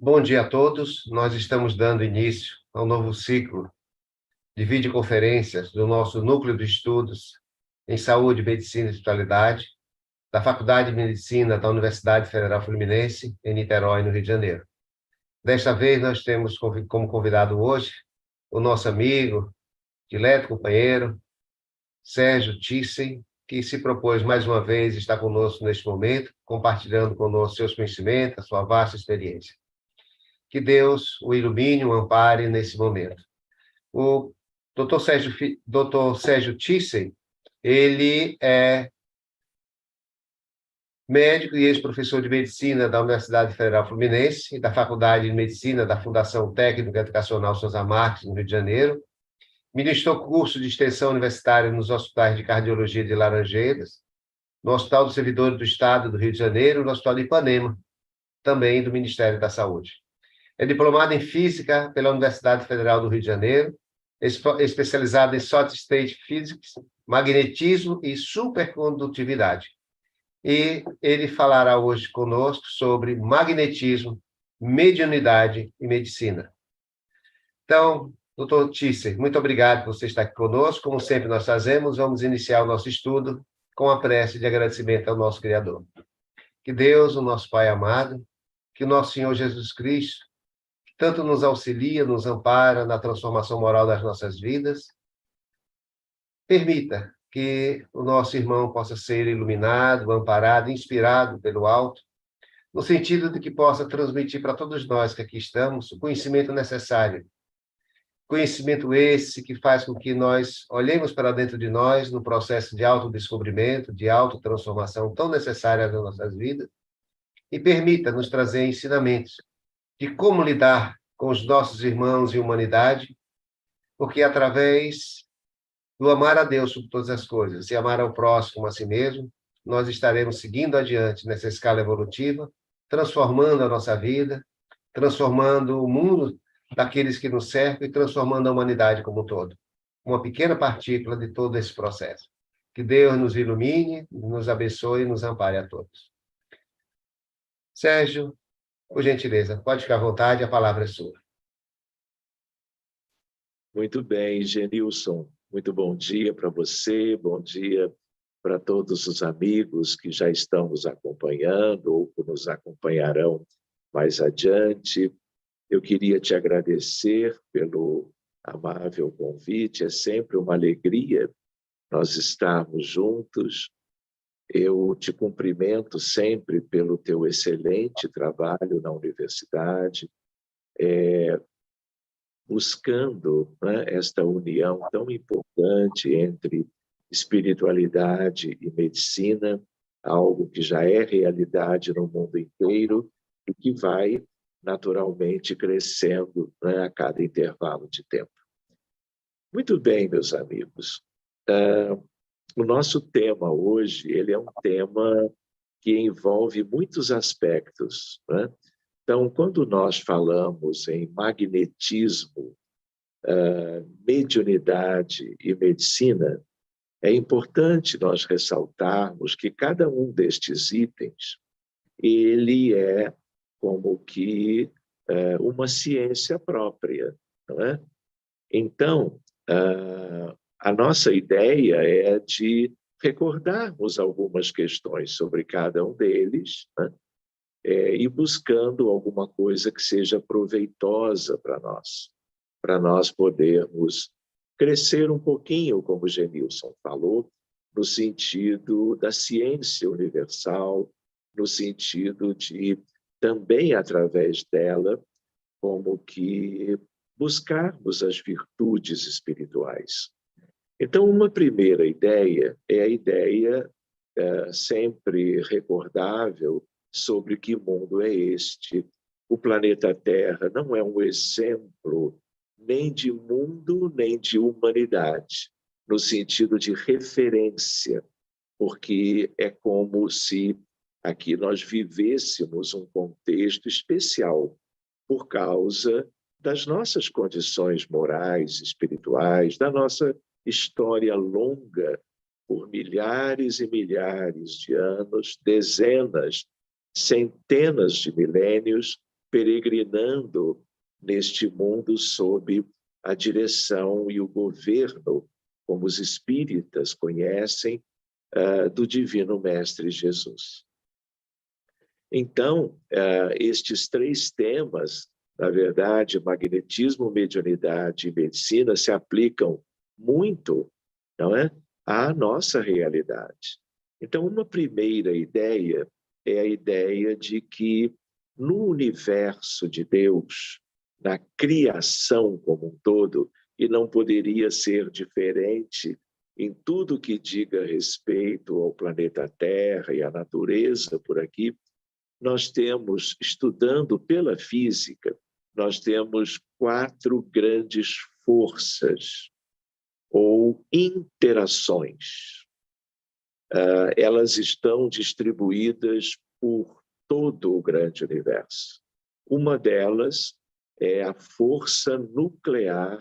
Bom dia a todos. Nós estamos dando início ao novo ciclo de videoconferências do nosso Núcleo de Estudos em Saúde, Medicina e Especialidade da Faculdade de Medicina da Universidade Federal Fluminense, em Niterói, no Rio de Janeiro. Desta vez, nós temos como convidado hoje o nosso amigo, dileto companheiro, Sérgio Thyssen, que se propôs mais uma vez estar conosco neste momento, compartilhando conosco seus conhecimentos, a sua vasta experiência. Que Deus o ilumine, o ampare nesse momento. O Dr. Sérgio Thyssen, ele é médico e ex-professor de medicina da Universidade Federal Fluminense e da Faculdade de Medicina da Fundação Técnica Educacional Sousa Marques, no Rio de Janeiro. Ministrou curso de extensão universitária nos hospitais de cardiologia de Laranjeiras, no Hospital dos Servidores do Estado do Rio de Janeiro e no Hospital de Ipanema, também do Ministério da Saúde. É diplomado em Física pela Universidade Federal do Rio de Janeiro, especializado em Solid State Physics, magnetismo e supercondutividade. E ele falará hoje conosco sobre magnetismo, mediunidade e medicina. Então, doutor Thyssen, muito obrigado por você estar aqui conosco. Como sempre nós fazemos, vamos iniciar o nosso estudo com a prece de agradecimento ao nosso Criador. Que Deus, o nosso Pai amado, que o nosso Senhor Jesus Cristo, que tanto nos auxilia, nos ampara na transformação moral das nossas vidas, permita que o nosso irmão possa ser iluminado, amparado, inspirado pelo alto, no sentido de que possa transmitir para todos nós que aqui estamos o conhecimento necessário. Conhecimento esse que faz com que nós olhemos para dentro de nós no processo de autodescobrimento, de autotransformação tão necessária nas nossas vidas, e permita nos trazer ensinamentos de como lidar com os nossos irmãos e humanidade, porque através do amar a Deus sobre todas as coisas e amar ao próximo como a si mesmo, nós estaremos seguindo adiante nessa escala evolutiva, transformando a nossa vida, transformando o mundo daqueles que nos cercam e transformando a humanidade como um todo. Uma pequena partícula de todo esse processo. Que Deus nos ilumine, nos abençoe e nos ampare a todos. Sérgio, por gentileza, pode ficar à vontade, a palavra é sua. Muito bem, Genilson. Muito bom dia para você, bom dia para todos os amigos que já estão nos acompanhando ou que nos acompanharão mais adiante. Eu queria te agradecer pelo amável convite, é sempre uma alegria nós estarmos juntos. Eu te cumprimento sempre pelo teu excelente trabalho na universidade, buscando, né, esta união tão importante entre espiritualidade e medicina, algo que já é realidade no mundo inteiro e que vai naturalmente crescendo, né, a cada intervalo de tempo. Muito bem, meus amigos. O nosso tema hoje, ele é um tema que envolve muitos aspectos, né? Então, quando nós falamos em magnetismo, mediunidade e medicina, é importante nós ressaltarmos que cada um destes itens, ele é como que uma ciência própria, não é? Então, a nossa ideia é de recordarmos algumas questões sobre cada um deles, né? E buscando alguma coisa que seja proveitosa para nós podermos crescer um pouquinho, como o Genilson falou, no sentido da ciência universal, no sentido de também, através dela, como que buscarmos as virtudes espirituais. Então, uma primeira ideia é a ideia sempre recordável sobre que mundo é este. O planeta Terra não é um exemplo nem de mundo, nem de humanidade, no sentido de referência, porque é como se aqui nós vivêssemos um contexto especial por causa das nossas condições morais, espirituais, da nossa história longa por milhares e milhares de anos, dezenas, centenas de milênios, peregrinando neste mundo sob a direção e o governo, como os espíritas conhecem, do Divino Mestre Jesus. Então, estes três temas, na verdade, magnetismo, mediunidade e medicina, se aplicam muito, não é, à nossa realidade. Então, uma primeira ideia é a ideia de que no universo de Deus, na criação como um todo, e não poderia ser diferente em tudo que diga respeito ao planeta Terra e à natureza por aqui, nós temos, estudando pela física, nós temos 4 grandes forças ou interações. Elas estão distribuídas por todo o grande universo. Uma delas é a força nuclear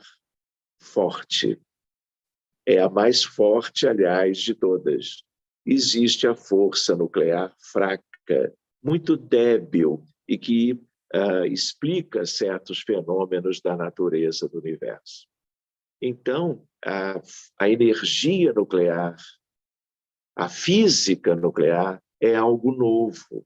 forte. É a mais forte, aliás, de todas. Existe a força nuclear fraca, muito débil e que explica certos fenômenos da natureza do universo. Então, a energia nuclear, a física nuclear é algo novo,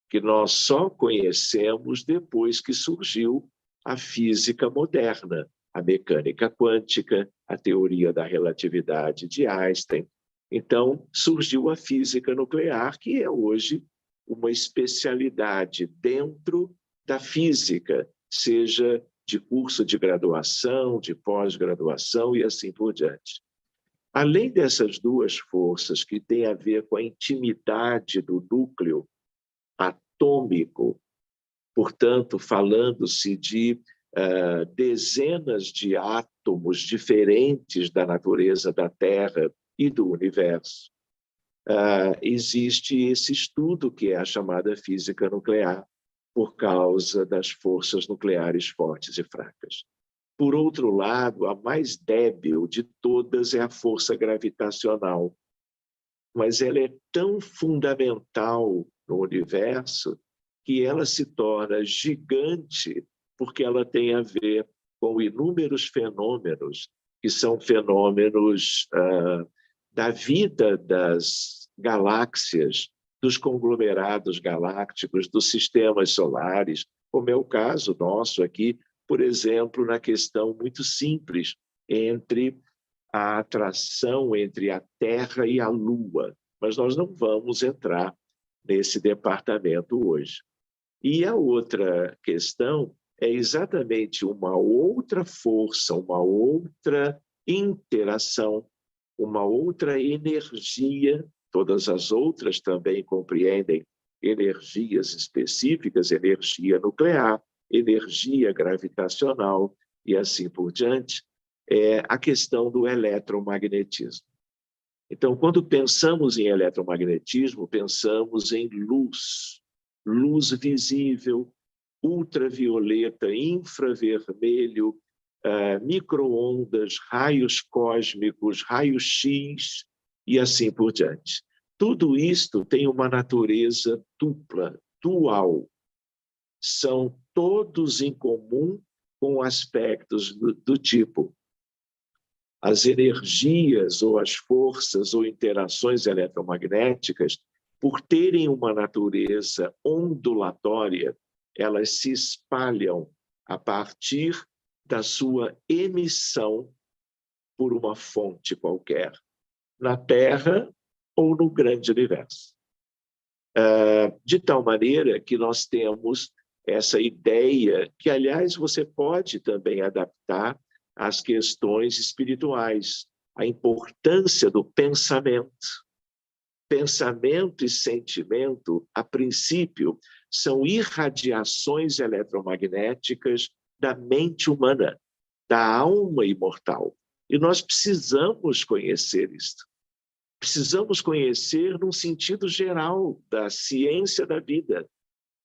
que nós só conhecemos depois que surgiu a física moderna, a mecânica quântica, a teoria da relatividade de Einstein. Então, surgiu a física nuclear, que é hoje uma especialidade dentro da física, seja de curso de graduação, de pós-graduação e assim por diante. Além dessas duas forças que têm a ver com a intimidade do núcleo atômico, portanto, falando-se de dezenas de átomos diferentes da natureza da Terra e do universo, existe esse estudo que é a chamada física nuclear, por causa das forças nucleares fortes e fracas. Por outro lado, a mais débil de todas é a força gravitacional, mas ela é tão fundamental no universo que ela se torna gigante porque ela tem a ver com inúmeros fenômenos, que são fenômenos da vida das galáxias, dos conglomerados galácticos, dos sistemas solares, como é o caso nosso aqui, por exemplo, na questão muito simples entre a atração entre a Terra e a Lua. Mas nós não vamos entrar nesse departamento hoje. E a outra questão é exatamente uma outra força, uma outra interação, uma outra energia. Todas as outras também compreendem energias específicas, energia nuclear, energia gravitacional e assim por diante, é a questão do eletromagnetismo. Então, quando pensamos em eletromagnetismo, pensamos em luz, luz visível, ultravioleta, infravermelho, micro-ondas, raios cósmicos, raio-x e assim por diante. Tudo isto tem uma natureza dupla, dual. São todos em comum com aspectos do tipo as energias ou as forças ou interações eletromagnéticas, por terem uma natureza ondulatória, elas se espalham a partir da sua emissão por uma fonte qualquer, na Terra ou no grande universo. De tal maneira que nós temos essa ideia, que, aliás, você pode também adaptar às questões espirituais, a importância do pensamento. Pensamento e sentimento, a princípio, são irradiações eletromagnéticas da mente humana, da alma imortal. E nós precisamos conhecer isto. Precisamos conhecer num sentido geral da ciência da vida,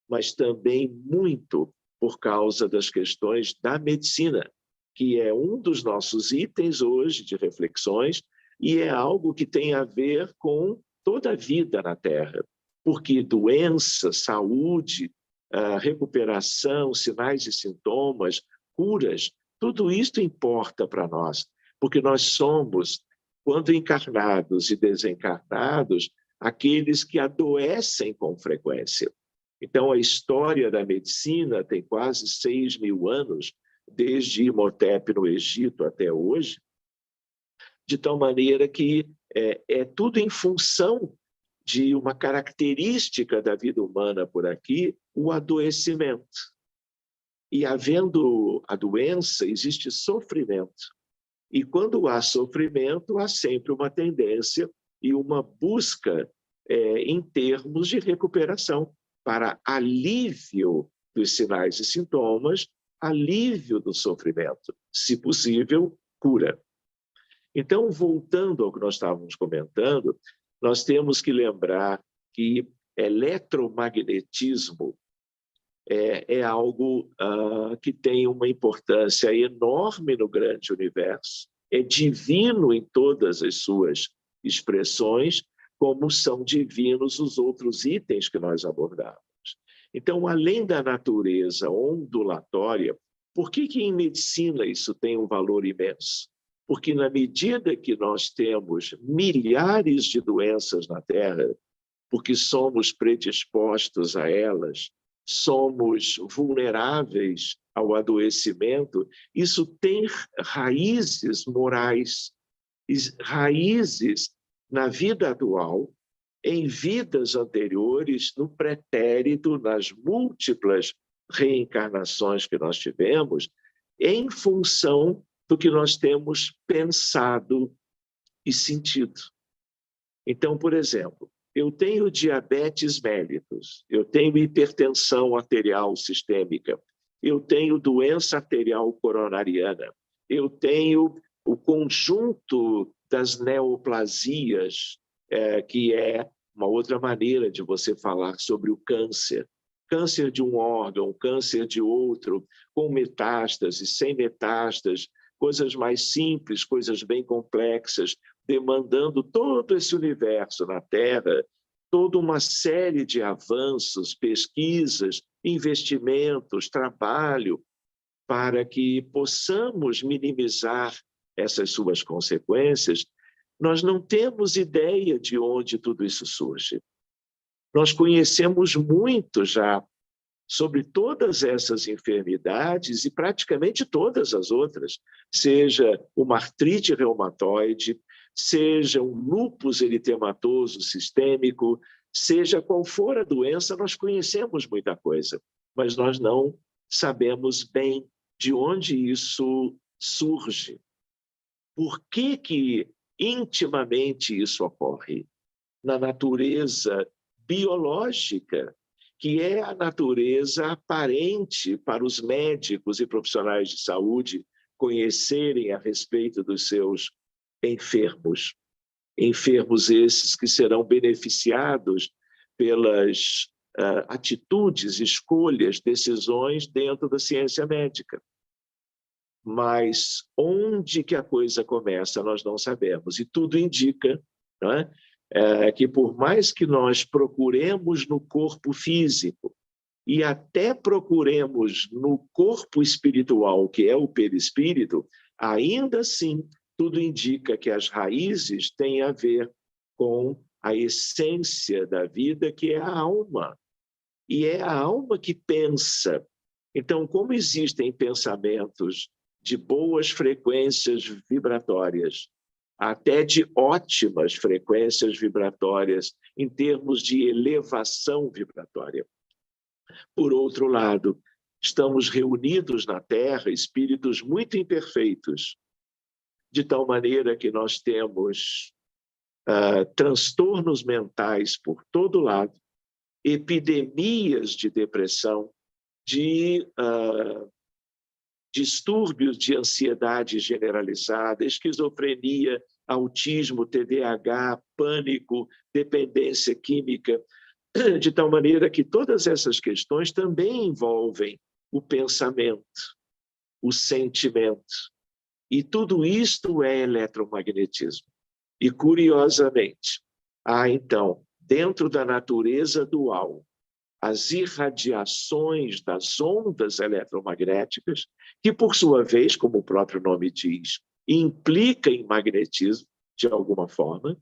mas também muito por causa das questões da medicina, que é um dos nossos itens hoje de reflexões e é algo que tem a ver com toda a vida na Terra, porque doença, saúde, recuperação, sinais e sintomas, curas, tudo isso importa para nós, porque nós somos, quando encarnados e desencarnados, aqueles que adoecem com frequência. Então, a história da medicina tem quase 6.000 anos, desde Imhotep no Egito até hoje, de tal maneira que é tudo em função de uma característica da vida humana por aqui, o adoecimento. E havendo a doença, existe sofrimento. E quando há sofrimento, há sempre uma tendência e uma busca em termos de recuperação, para alívio dos sinais e sintomas, alívio do sofrimento, se possível, cura. Então, voltando ao que nós estávamos comentando, nós temos que lembrar que eletromagnetismo é algo que tem uma importância enorme no grande universo, é divino em todas as suas expressões, como são divinos os outros itens que nós abordamos. Então, além da natureza ondulatória, por que em medicina isso tem um valor imenso? Porque na medida que nós temos milhares de doenças na Terra, porque somos predispostos a elas, somos vulneráveis ao adoecimento, isso tem raízes morais, raízes na vida atual, em vidas anteriores, no pretérito, nas múltiplas reencarnações que nós tivemos, em função do que nós temos pensado e sentido. Então, por exemplo, eu tenho diabetes mellitus, eu tenho hipertensão arterial sistêmica, eu tenho doença arterial coronariana, eu tenho o conjunto das neoplasias, que é uma outra maneira de você falar sobre o câncer. Câncer de um órgão, câncer de outro, com metástases, sem metástases, coisas mais simples, coisas bem complexas, demandando todo esse universo na Terra, toda uma série de avanços, pesquisas, investimentos, trabalho, para que possamos minimizar essas suas consequências. Nós não temos ideia de onde tudo isso surge. Nós conhecemos muito já sobre todas essas enfermidades e praticamente todas as outras, seja uma artrite reumatoide, seja um lúpus eritematoso sistêmico, seja qual for a doença, nós conhecemos muita coisa, mas nós não sabemos bem de onde isso surge. Por que intimamente isso ocorre? Na natureza biológica, que é a natureza aparente para os médicos e profissionais de saúde conhecerem a respeito dos seus enfermos. Enfermos esses que serão beneficiados pelas atitudes, escolhas, decisões dentro da ciência médica. Mas onde que a coisa começa, nós não sabemos. E tudo indica, não é? Que por mais que nós procuremos no corpo físico e até procuremos no corpo espiritual, que é o perispírito, ainda assim tudo indica que as raízes têm a ver com a essência da vida, que é a alma. E é a alma que pensa. Então, como existem pensamentos de boas frequências vibratórias, até de ótimas frequências vibratórias, em termos de elevação vibratória. Por outro lado, estamos reunidos na Terra espíritos muito imperfeitos, de tal maneira que nós temos transtornos mentais por todo lado, epidemias de depressão, de distúrbios de ansiedade generalizada, esquizofrenia, autismo, TDAH, pânico, dependência química, de tal maneira que todas essas questões também envolvem o pensamento, o sentimento. E tudo isto é eletromagnetismo. E, curiosamente, há, então, dentro da natureza dual, as irradiações das ondas eletromagnéticas, que, por sua vez, como o próprio nome diz, implica em magnetismo, de alguma forma.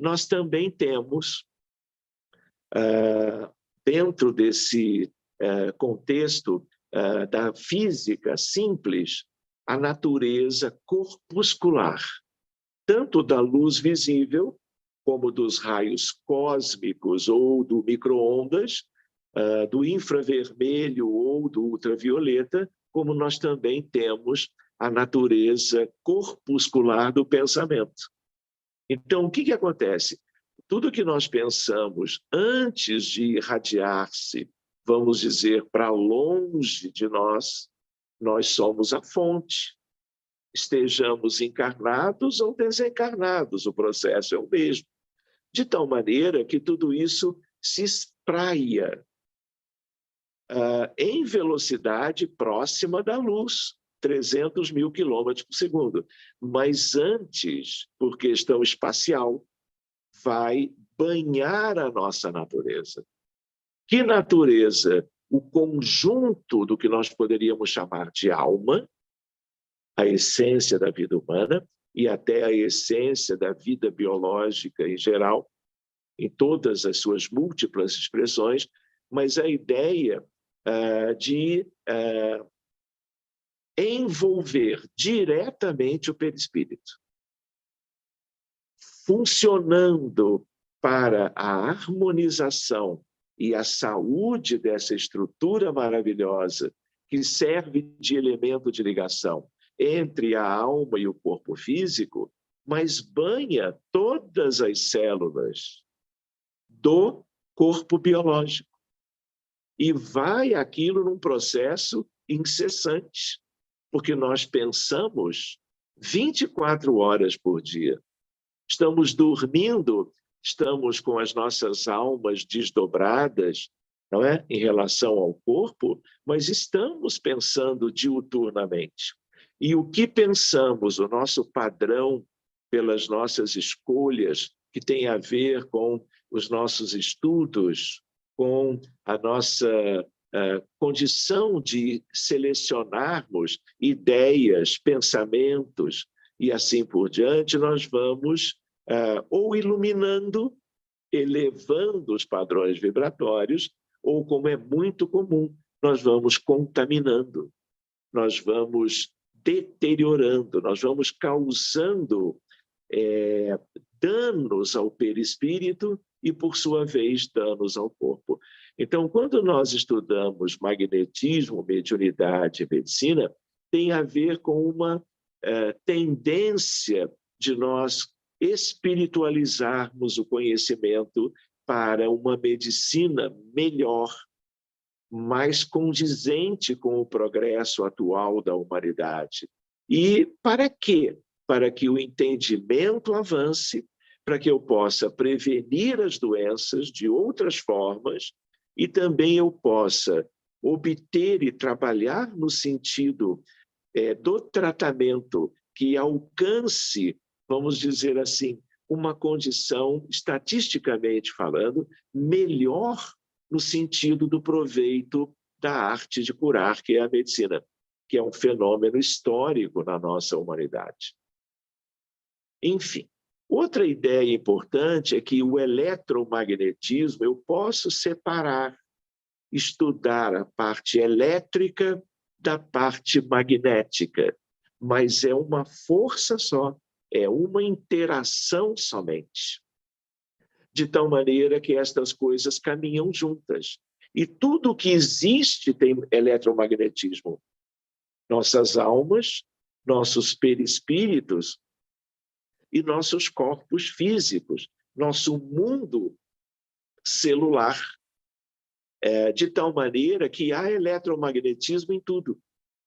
Nós também temos, dentro desse contexto da física simples, a natureza corpuscular, tanto da luz visível, como dos raios cósmicos ou do micro-ondas, do infravermelho ou do ultravioleta, como nós também temos a natureza corpuscular do pensamento. Então, o que acontece? Tudo que nós pensamos antes de irradiar-se, vamos dizer, para longe de nós, nós somos a fonte. Estejamos encarnados ou desencarnados, o processo é o mesmo. De tal maneira que tudo isso se espraia em velocidade próxima da luz, 300 mil quilômetros por segundo. Mas antes, por questão espacial, vai banhar a nossa natureza. Que natureza? O conjunto do que nós poderíamos chamar de alma, a essência da vida humana e até a essência da vida biológica em geral, em todas as suas múltiplas expressões, mas a ideia de envolver diretamente o perispírito, funcionando para a harmonização e a saúde dessa estrutura maravilhosa que serve de elemento de ligação entre a alma e o corpo físico, mas banha todas as células do corpo biológico. E vai aquilo num processo incessante, porque nós pensamos 24 horas por dia. Estamos dormindo, estamos com as nossas almas desdobradas, não é? Em relação ao corpo, mas estamos pensando diuturnamente. E o que pensamos, o nosso padrão pelas nossas escolhas, que tem a ver com os nossos estudos, com a nossa condição de selecionarmos ideias, pensamentos e assim por diante, nós vamos ou iluminando, elevando os padrões vibratórios, ou, como é muito comum, nós vamos contaminando, nós vamos deteriorando, nós vamos causando danos ao perispírito e, por sua vez, danos ao corpo. Então, quando nós estudamos magnetismo, mediunidade e medicina, tem a ver com uma tendência de nós espiritualizarmos o conhecimento para uma medicina melhor, mais condizente com o progresso atual da humanidade. E para quê? Para que o entendimento avance, para que eu possa prevenir as doenças de outras formas e também eu possa obter e trabalhar no sentido do tratamento que alcance, vamos dizer assim, uma condição, estatisticamente falando, melhor no sentido do proveito da arte de curar, que é a medicina, que é um fenômeno histórico na nossa humanidade. Enfim, outra ideia importante é que o eletromagnetismo eu posso separar, estudar a parte elétrica da parte magnética, mas é uma força só, é uma interação somente. De tal maneira que estas coisas caminham juntas. E tudo que existe tem eletromagnetismo. Nossas almas, nossos perispíritos e nossos corpos físicos, nosso mundo celular. De tal maneira que há eletromagnetismo em tudo.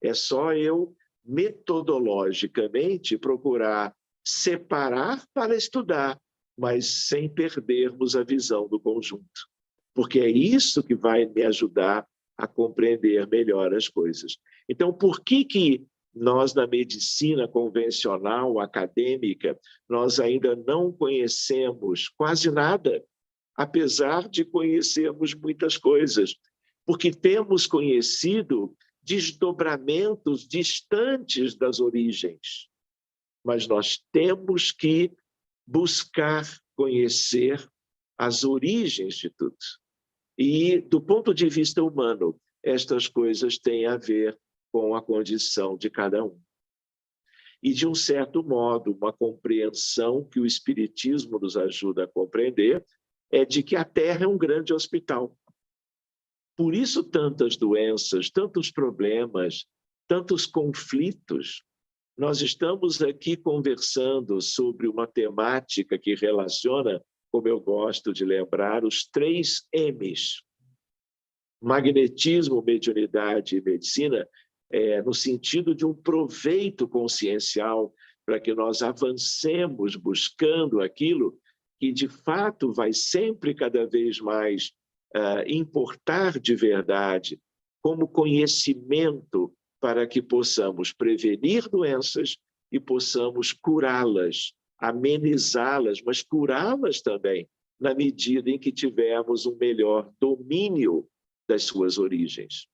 É só eu, metodologicamente, procurar separar para estudar, mas sem perdermos a visão do conjunto. Porque é isso que vai me ajudar a compreender melhor as coisas. Então, por que nós, na medicina convencional, acadêmica, nós ainda não conhecemos quase nada apesar de conhecermos muitas coisas, porque temos conhecido desdobramentos distantes das origens. Mas nós temos que buscar conhecer as origens de tudo. E, do ponto de vista humano, estas coisas têm a ver com a condição de cada um. E, de um certo modo, uma compreensão que o Espiritismo nos ajuda a compreender é de que a Terra é um grande hospital. Por isso, tantas doenças, tantos problemas, tantos conflitos. Nós estamos aqui conversando sobre uma temática que relaciona, como eu gosto de lembrar, os 3 M's. Magnetismo, mediunidade e medicina, no sentido de um proveito consciencial para que nós avancemos buscando aquilo que, de fato, vai sempre cada vez mais importar de verdade como conhecimento para que possamos prevenir doenças e possamos curá-las, amenizá-las, mas curá-las também, na medida em que tivermos um melhor domínio das suas origens.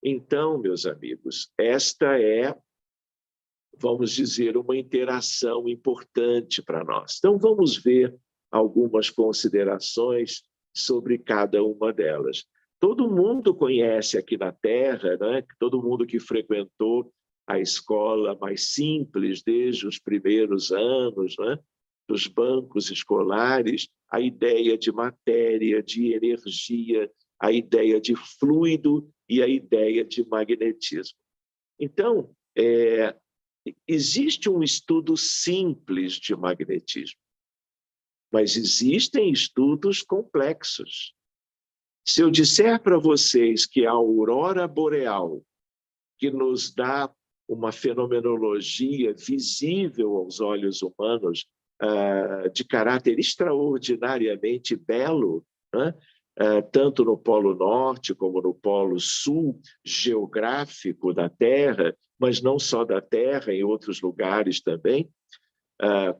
Então, meus amigos, esta é, vamos dizer, uma interação importante para nós. Então, vamos ver algumas considerações sobre cada uma delas. Todo mundo conhece aqui na Terra, né? Todo mundo que frequentou a escola mais simples desde os primeiros anos, né? Dos bancos escolares, a ideia de matéria, de energia, a ideia de fluido e a ideia de magnetismo. Então, existe um estudo simples de magnetismo, mas existem estudos complexos. Se eu disser para vocês que a aurora boreal, que nos dá uma fenomenologia visível aos olhos humanos, de caráter extraordinariamente belo, né? Tanto no Polo Norte como no Polo Sul geográfico da Terra, mas não só da Terra, em outros lugares também,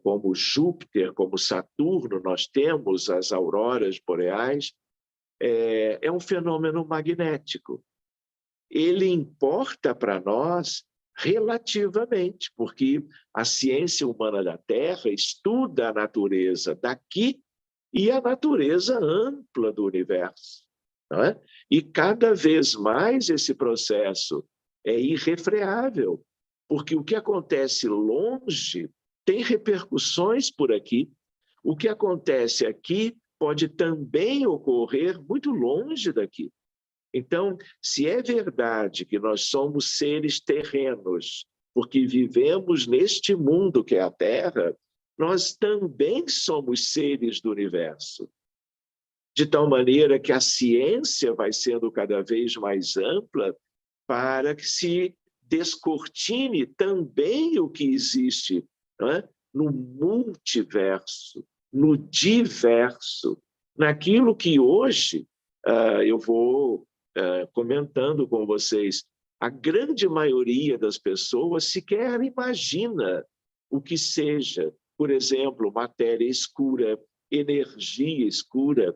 como Júpiter, como Saturno, nós temos as auroras boreais. É um fenômeno magnético. Ele importa para nós relativamente, porque a ciência humana da Terra estuda a natureza daqui e a natureza ampla do universo. Não é? E cada vez mais esse processo é irrefreável, porque o que acontece longe tem repercussões por aqui. O que acontece aqui pode também ocorrer muito longe daqui. Então, se é verdade que nós somos seres terrenos, porque vivemos neste mundo que é a Terra, nós também somos seres do universo. De tal maneira que a ciência vai sendo cada vez mais ampla para que se descortine também o que existe, não é? No multiverso, no diverso, naquilo que hoje eu vou comentando com vocês. A grande maioria das pessoas sequer imagina o que seja, por exemplo, matéria escura, energia escura.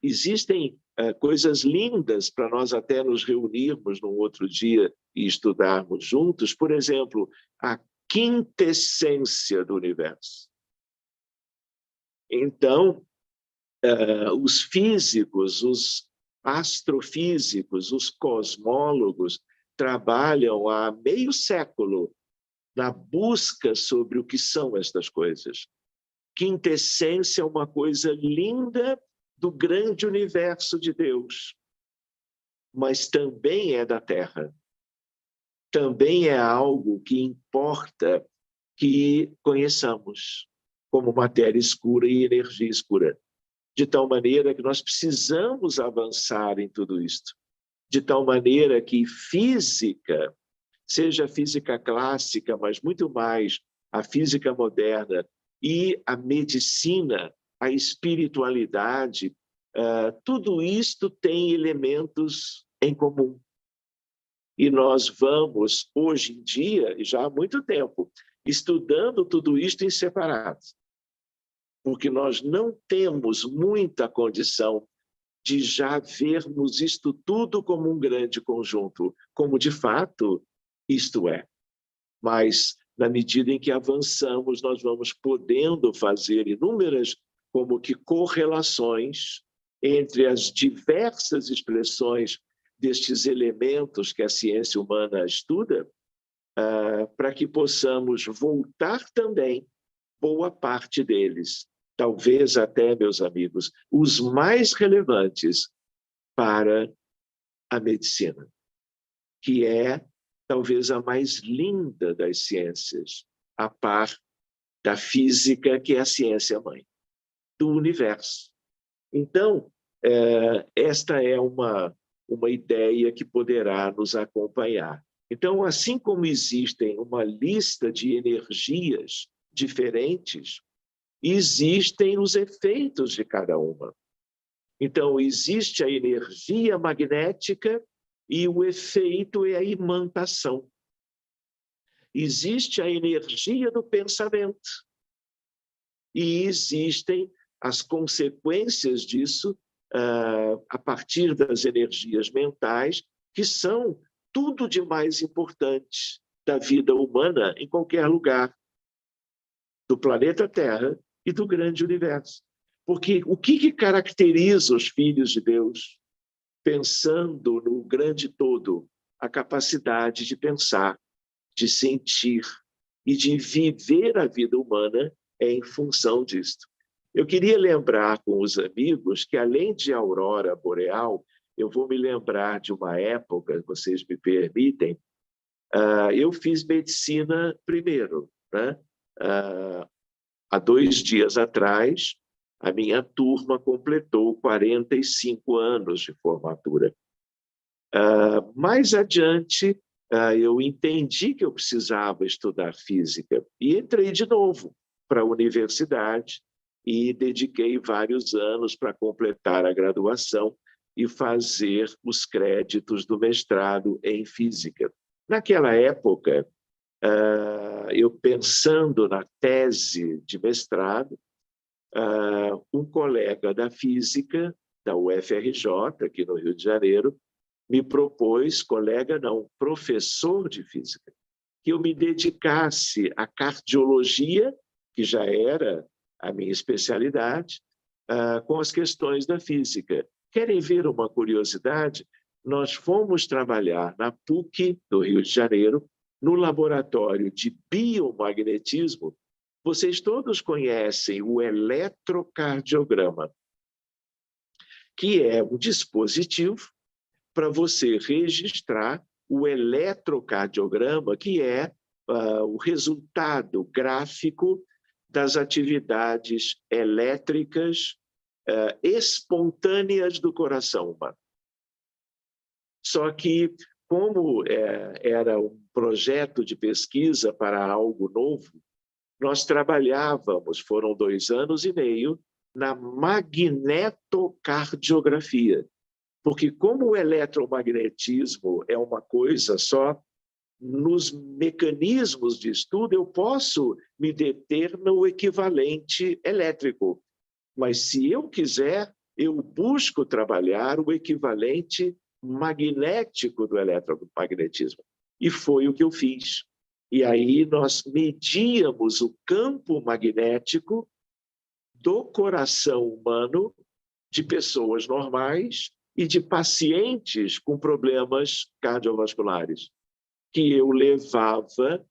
Existem coisas lindas para nós até nos reunirmos num outro dia e estudarmos juntos. Por exemplo, a quintessência do universo. Então, os físicos, os astrofísicos, os cosmólogos trabalham há meio século na busca sobre o que são estas coisas. Quintessência é uma coisa linda do grande universo de Deus, mas também é da Terra. Também é algo que importa que conheçamos como matéria escura e energia escura. De tal maneira que nós precisamos avançar em tudo isto. De tal maneira que física, seja a física clássica, mas muito mais a física moderna e a medicina, a espiritualidade, tudo isto tem elementos em comum. E nós vamos, hoje em dia, e já há muito tempo, estudando tudo isto em separado. porque nós não temos muita condição de já vermos isto tudo como um grande conjunto, como de fato isto é. Mas, na medida em que avançamos, nós vamos podendo fazer inúmeras, como que, correlações entre as diversas expressões destes elementos que a ciência humana estuda, para que possamos voltar também boa parte deles, talvez até, meus amigos, os mais relevantes para a medicina, que é talvez a mais linda das ciências, a par da física, que é a ciência mãe do universo. Então, esta é uma ideia que poderá nos acompanhar. Então, assim como existem uma lista de energias diferentes, existem os efeitos de cada uma. Então, existe a energia magnética e o efeito é a imantação. Existe a energia do pensamento e existem as consequências disso a partir das energias mentais, que são tudo de mais importante da vida humana em qualquer lugar do planeta Terra e do grande universo. Porque o que caracteriza os filhos de Deus, pensando no grande todo? A capacidade de pensar, de sentir e de viver a vida humana é em função disto. Eu queria lembrar com os amigos que, além de aurora boreal, eu vou me lembrar de uma época, vocês me permitem, eu fiz medicina primeiro, né? Há 2 dias atrás, a minha turma completou 45 anos de formatura. Mais adiante, eu entendi que eu precisava estudar física e entrei de novo para a universidade e dediquei vários anos para completar a graduação e fazer os créditos do mestrado em física. Naquela época, eu pensando na tese de mestrado, um colega da física, da UFRJ, aqui no Rio de Janeiro, me propôs, colega não, professor de física, que eu me dedicasse à cardiologia, que já era a minha especialidade, com as questões da física. Querem ver uma curiosidade? Nós fomos trabalhar na PUC do Rio de Janeiro, no laboratório de biomagnetismo. Vocês todos conhecem o eletrocardiograma, que é um dispositivo para você registrar o eletrocardiograma, que é o resultado gráfico das atividades elétricas espontâneas do coração humano. Só que, como era um projeto de pesquisa para algo novo, nós trabalhávamos, foram 2 anos e meio, na magnetocardiografia. Porque como o eletromagnetismo é uma coisa só, nos mecanismos de estudo eu posso me deter no equivalente elétrico. Mas se eu quiser, eu busco trabalhar o equivalente magnético do eletromagnetismo. E foi o que eu fiz. E aí nós medíamos o campo magnético do coração humano de pessoas normais e de pacientes com problemas cardiovasculares, que eu levava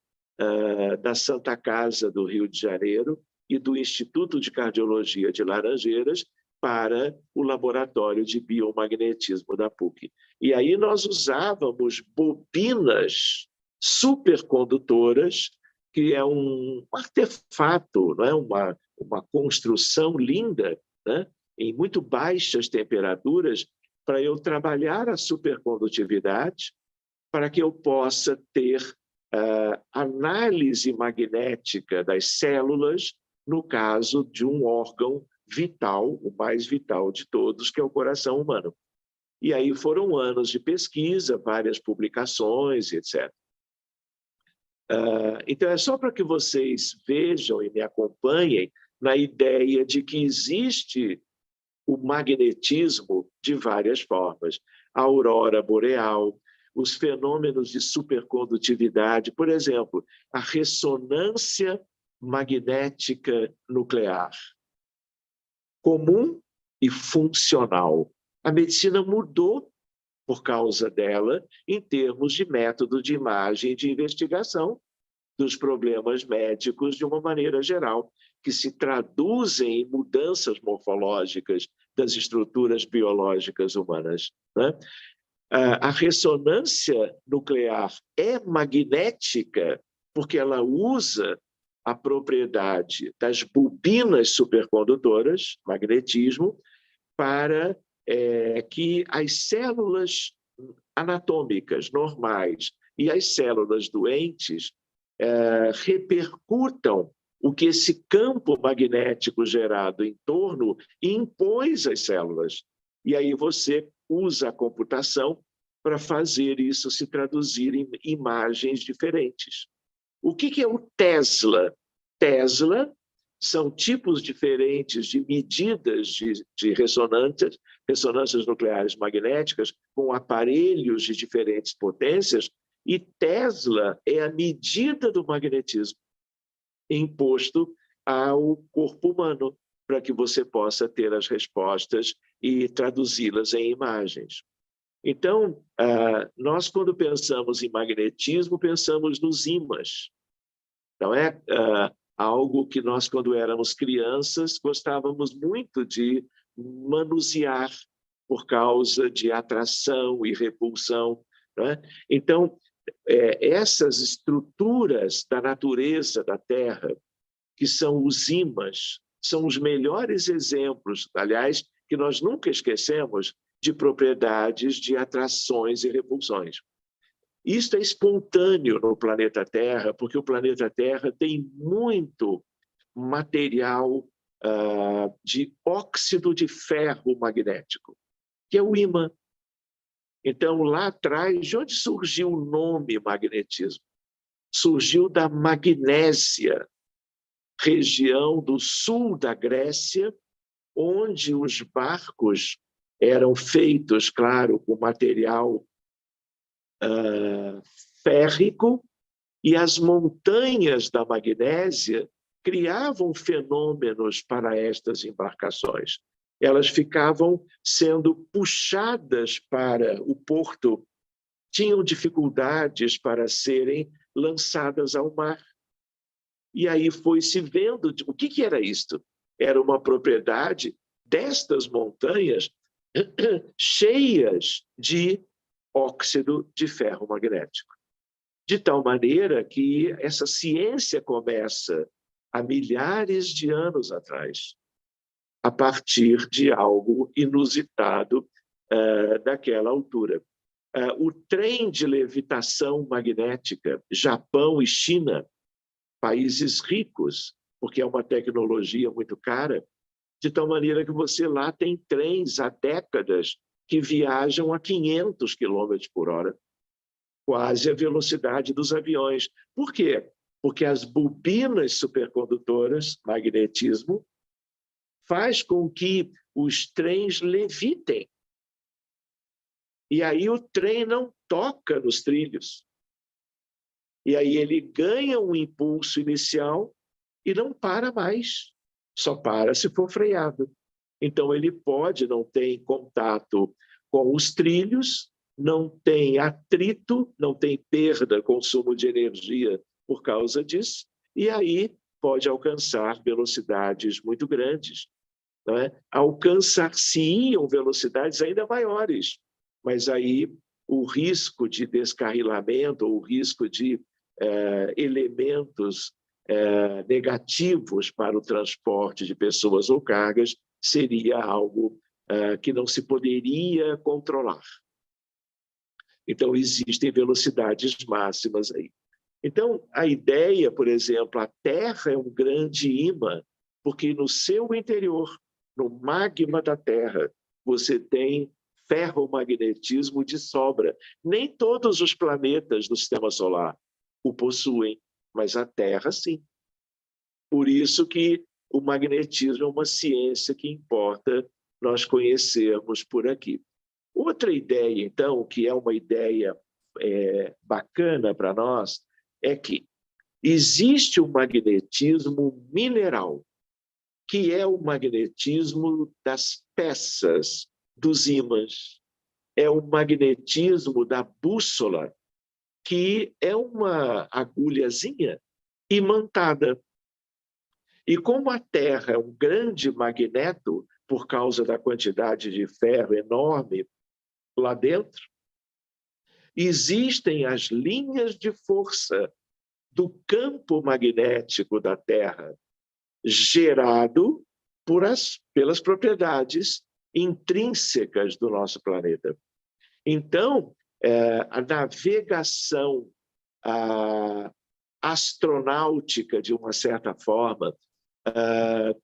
da Santa Casa do Rio de Janeiro e do Instituto de Cardiologia de Laranjeiras para o laboratório de biomagnetismo da PUC. E aí nós usávamos bobinas supercondutoras, que é um artefato, não é? uma construção linda, né? Em muito baixas temperaturas, para eu trabalhar a supercondutividade, para que eu possa ter análise magnética das células, no caso de um órgão vital, o mais vital de todos, que é o coração humano. E aí foram anos de pesquisa, várias publicações, etc. Então, é só para que vocês vejam e me acompanhem na ideia de que existe o magnetismo de várias formas. A aurora boreal, os fenômenos de supercondutividade, por exemplo, a ressonância magnética nuclear, comum e funcional. A medicina mudou por causa dela em termos de método de imagem e de investigação dos problemas médicos de uma maneira geral, que se traduzem em mudanças morfológicas das estruturas biológicas humanas, né? A ressonância nuclear é magnética porque ela usa a propriedade das bobinas supercondutoras, magnetismo, para que as células anatômicas normais e as células doentes repercutam o que esse campo magnético gerado em torno impôs às células. E aí você usa a computação para fazer isso se traduzir em imagens diferentes. O que é o Tesla? Tesla são tipos diferentes de medidas de ressonâncias nucleares magnéticas com aparelhos de diferentes potências, e Tesla é a medida do magnetismo imposto ao corpo humano, para que você possa ter as respostas e traduzi-las em imagens. Então, nós, quando pensamos em magnetismo, pensamos nos ímãs. Não é algo que nós, quando éramos crianças, gostávamos muito de manusear por causa de atração e repulsão, não é? Então, essas estruturas da natureza da Terra, que são os ímãs, são os melhores exemplos, aliás, que nós nunca esquecemos, de propriedades de atrações e repulsões. Isso é espontâneo no planeta Terra, porque o planeta Terra tem muito material de óxido de ferro magnético, que é o ímã. Então, lá atrás, de onde surgiu o nome magnetismo? Surgiu da Magnésia, região do sul da Grécia, onde os barcos eram feitos, claro, com material férrico, e as montanhas da Magnésia criavam fenômenos para estas embarcações. Elas ficavam sendo puxadas para o porto, tinham dificuldades para serem lançadas ao mar. E aí foi se vendo o que era isto? Era uma propriedade destas montanhas cheias de óxido de ferro magnético. De tal maneira que essa ciência começa há milhares de anos atrás, a partir de algo inusitado daquela altura. O trem de levitação magnética, Japão e China, países ricos, porque é uma tecnologia muito cara, de tal maneira que você lá tem trens há décadas que viajam a 500 km por hora, quase a velocidade dos aviões. Por quê? Porque as bobinas supercondutoras, magnetismo, faz com que os trens levitem. E aí o trem não toca nos trilhos. E aí ele ganha um impulso inicial e não para mais. Só para se for freado. Então ele pode não ter contato com os trilhos, não tem atrito, não tem perda, consumo de energia por causa disso, e aí pode alcançar velocidades muito grandes. Não é? Alcançar-se-iam velocidades ainda maiores, mas aí o risco de descarrilamento, ou o risco de elementos negativos para o transporte de pessoas ou cargas seria algo que não se poderia controlar. Então, existem velocidades máximas aí. Então, a ideia, por exemplo, a Terra é um grande ímã, porque no seu interior, no magma da Terra, você tem ferromagnetismo de sobra. Nem todos os planetas do Sistema Solar o possuem, mas a Terra sim. Por isso que o magnetismo é uma ciência que importa nós conhecermos por aqui. Outra ideia, então, que é uma ideia bacana para nós, é que existe o magnetismo mineral, que é o magnetismo das peças, dos ímãs. É o magnetismo da bússola, que é uma agulhazinha imantada. E como a Terra é um grande magneto, por causa da quantidade de ferro enorme lá dentro, existem as linhas de força do campo magnético da Terra, gerado pelas propriedades intrínsecas do nosso planeta. Então, a navegação astronáutica, de uma certa forma,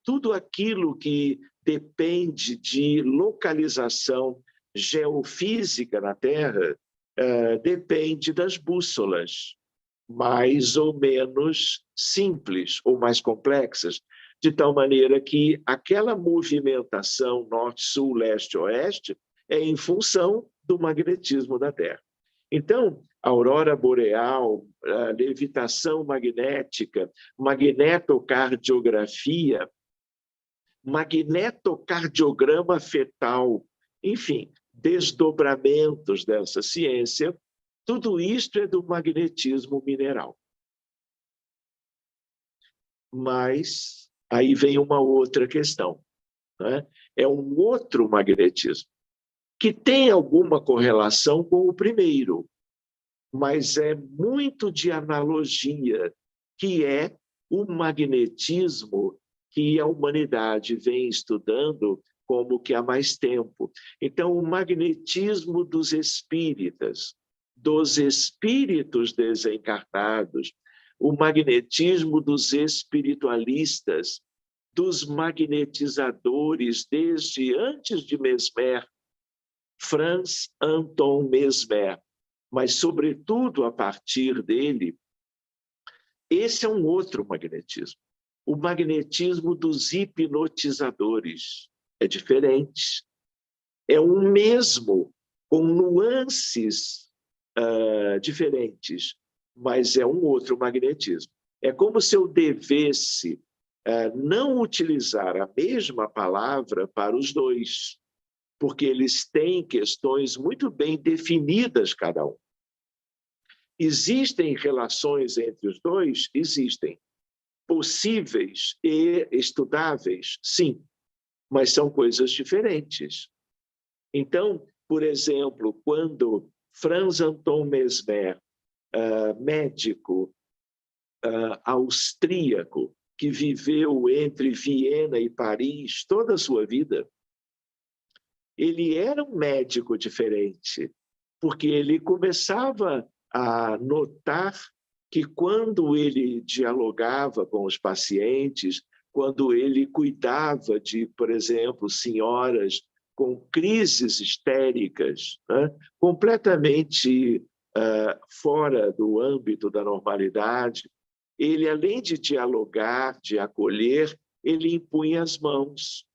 tudo aquilo que depende de localização geofísica na Terra, depende das bússolas, mais ou menos simples ou mais complexas, de tal maneira que aquela movimentação norte-sul, leste-oeste é em função do magnetismo da Terra. Então, a aurora boreal, a levitação magnética, magnetocardiografia, magnetocardiograma fetal, enfim, desdobramentos dessa ciência, tudo isto é do magnetismo mineral. Mas aí vem uma outra questão, né? É um outro magnetismo, que tem alguma correlação com o primeiro, mas é muito de analogia, que é o magnetismo que a humanidade vem estudando como que há mais tempo. Então, o magnetismo dos espíritos desencarnados, o magnetismo dos espiritualistas, dos magnetizadores, desde antes de Mesmer, Franz Anton Mesmer, mas, sobretudo, a partir dele, esse é um outro magnetismo. O magnetismo dos hipnotizadores é diferente. É o mesmo, com nuances diferentes, mas é um outro magnetismo. É como se eu devesse não utilizar a mesma palavra para os dois, porque eles têm questões muito bem definidas, cada um. Existem relações entre os dois? Existem. Possíveis e estudáveis? Sim, mas são coisas diferentes. Então, por exemplo, quando Franz Anton Mesmer, médico austríaco, que viveu entre Viena e Paris toda a sua vida, ele era um médico diferente, porque ele começava a notar que quando ele dialogava com os pacientes, quando ele cuidava de, por exemplo, senhoras com crises histéricas, né, completamente fora do âmbito da normalidade, ele, além de dialogar, de acolher, ele impunha as mãos.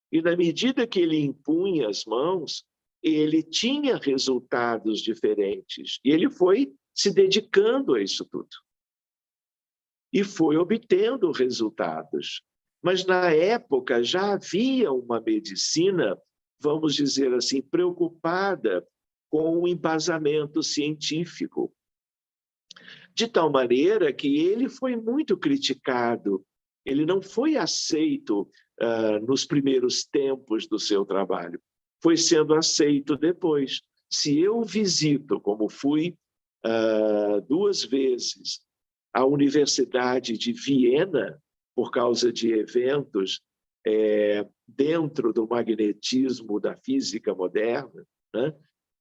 E, na medida que ele impunha as mãos, ele tinha resultados diferentes. E ele foi se dedicando a isso tudo. E foi obtendo resultados. Mas, na época, já havia uma medicina, vamos dizer assim, preocupada com o embasamento científico. De tal maneira que ele foi muito criticado. Ele não foi aceito nos primeiros tempos do seu trabalho. Foi sendo aceito depois. Se eu visito, como fui 2 vezes, a Universidade de Viena, por causa de eventos dentro do magnetismo da física moderna, né?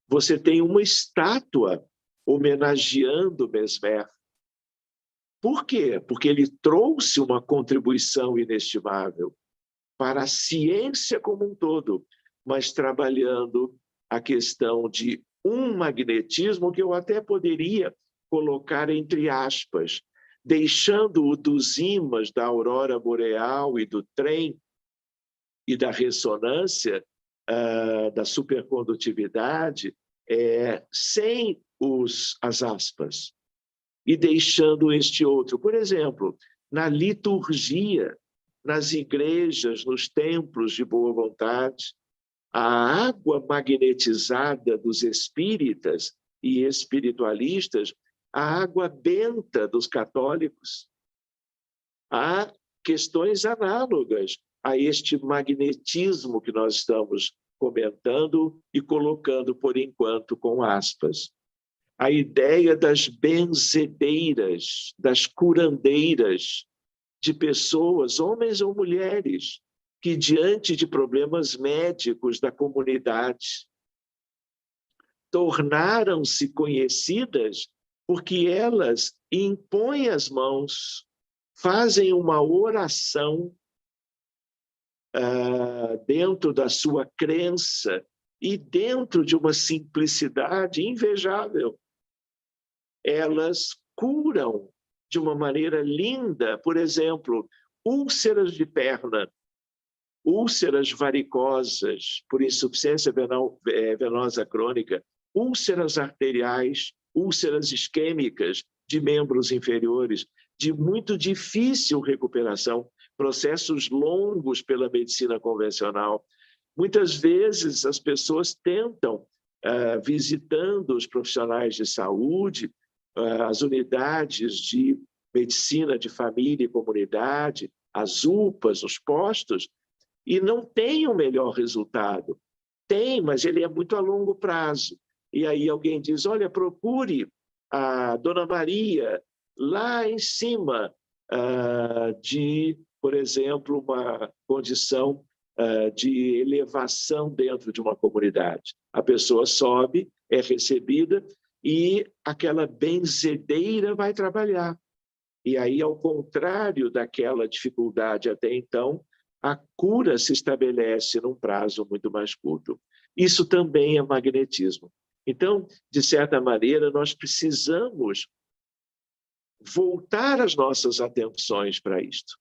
Você tem uma estátua homenageando Mesmer. Por quê? Porque ele trouxe uma contribuição inestimável para a ciência como um todo, mas trabalhando a questão de um magnetismo que eu até poderia colocar entre aspas, deixando-o dos ímãs da aurora boreal e do trem e da ressonância, da supercondutividade, sem as aspas, e deixando este outro. Por exemplo, na liturgia, nas igrejas, nos templos de boa vontade, a água magnetizada dos espíritas e espiritualistas, a água benta dos católicos. Há questões análogas a este magnetismo que nós estamos comentando e colocando, por enquanto, com aspas. A ideia das benzedeiras, das curandeiras, de pessoas, homens ou mulheres, que, diante de problemas médicos da comunidade, tornaram-se conhecidas porque elas impõem as mãos, fazem uma oração dentro da sua crença e dentro de uma simplicidade invejável. Elas curam de uma maneira linda, por exemplo, úlceras de perna, úlceras varicosas por insuficiência venosa crônica, úlceras arteriais, úlceras isquêmicas de membros inferiores, de muito difícil recuperação, processos longos pela medicina convencional. Muitas vezes as pessoas tentam, visitando os profissionais de saúde, as unidades de medicina de família e comunidade, as UPAs, os postos, e não tem o melhor resultado. Tem, mas ele é muito a longo prazo. E aí alguém diz, olha, procure a Dona Maria lá em cima de, por exemplo, uma condição de elevação dentro de uma comunidade. A pessoa sobe, é recebida e aquela benzedeira vai trabalhar. E aí, ao contrário daquela dificuldade até então, a cura se estabelece num prazo muito mais curto. Isso também é magnetismo. Então, de certa maneira, nós precisamos voltar as nossas atenções para isto.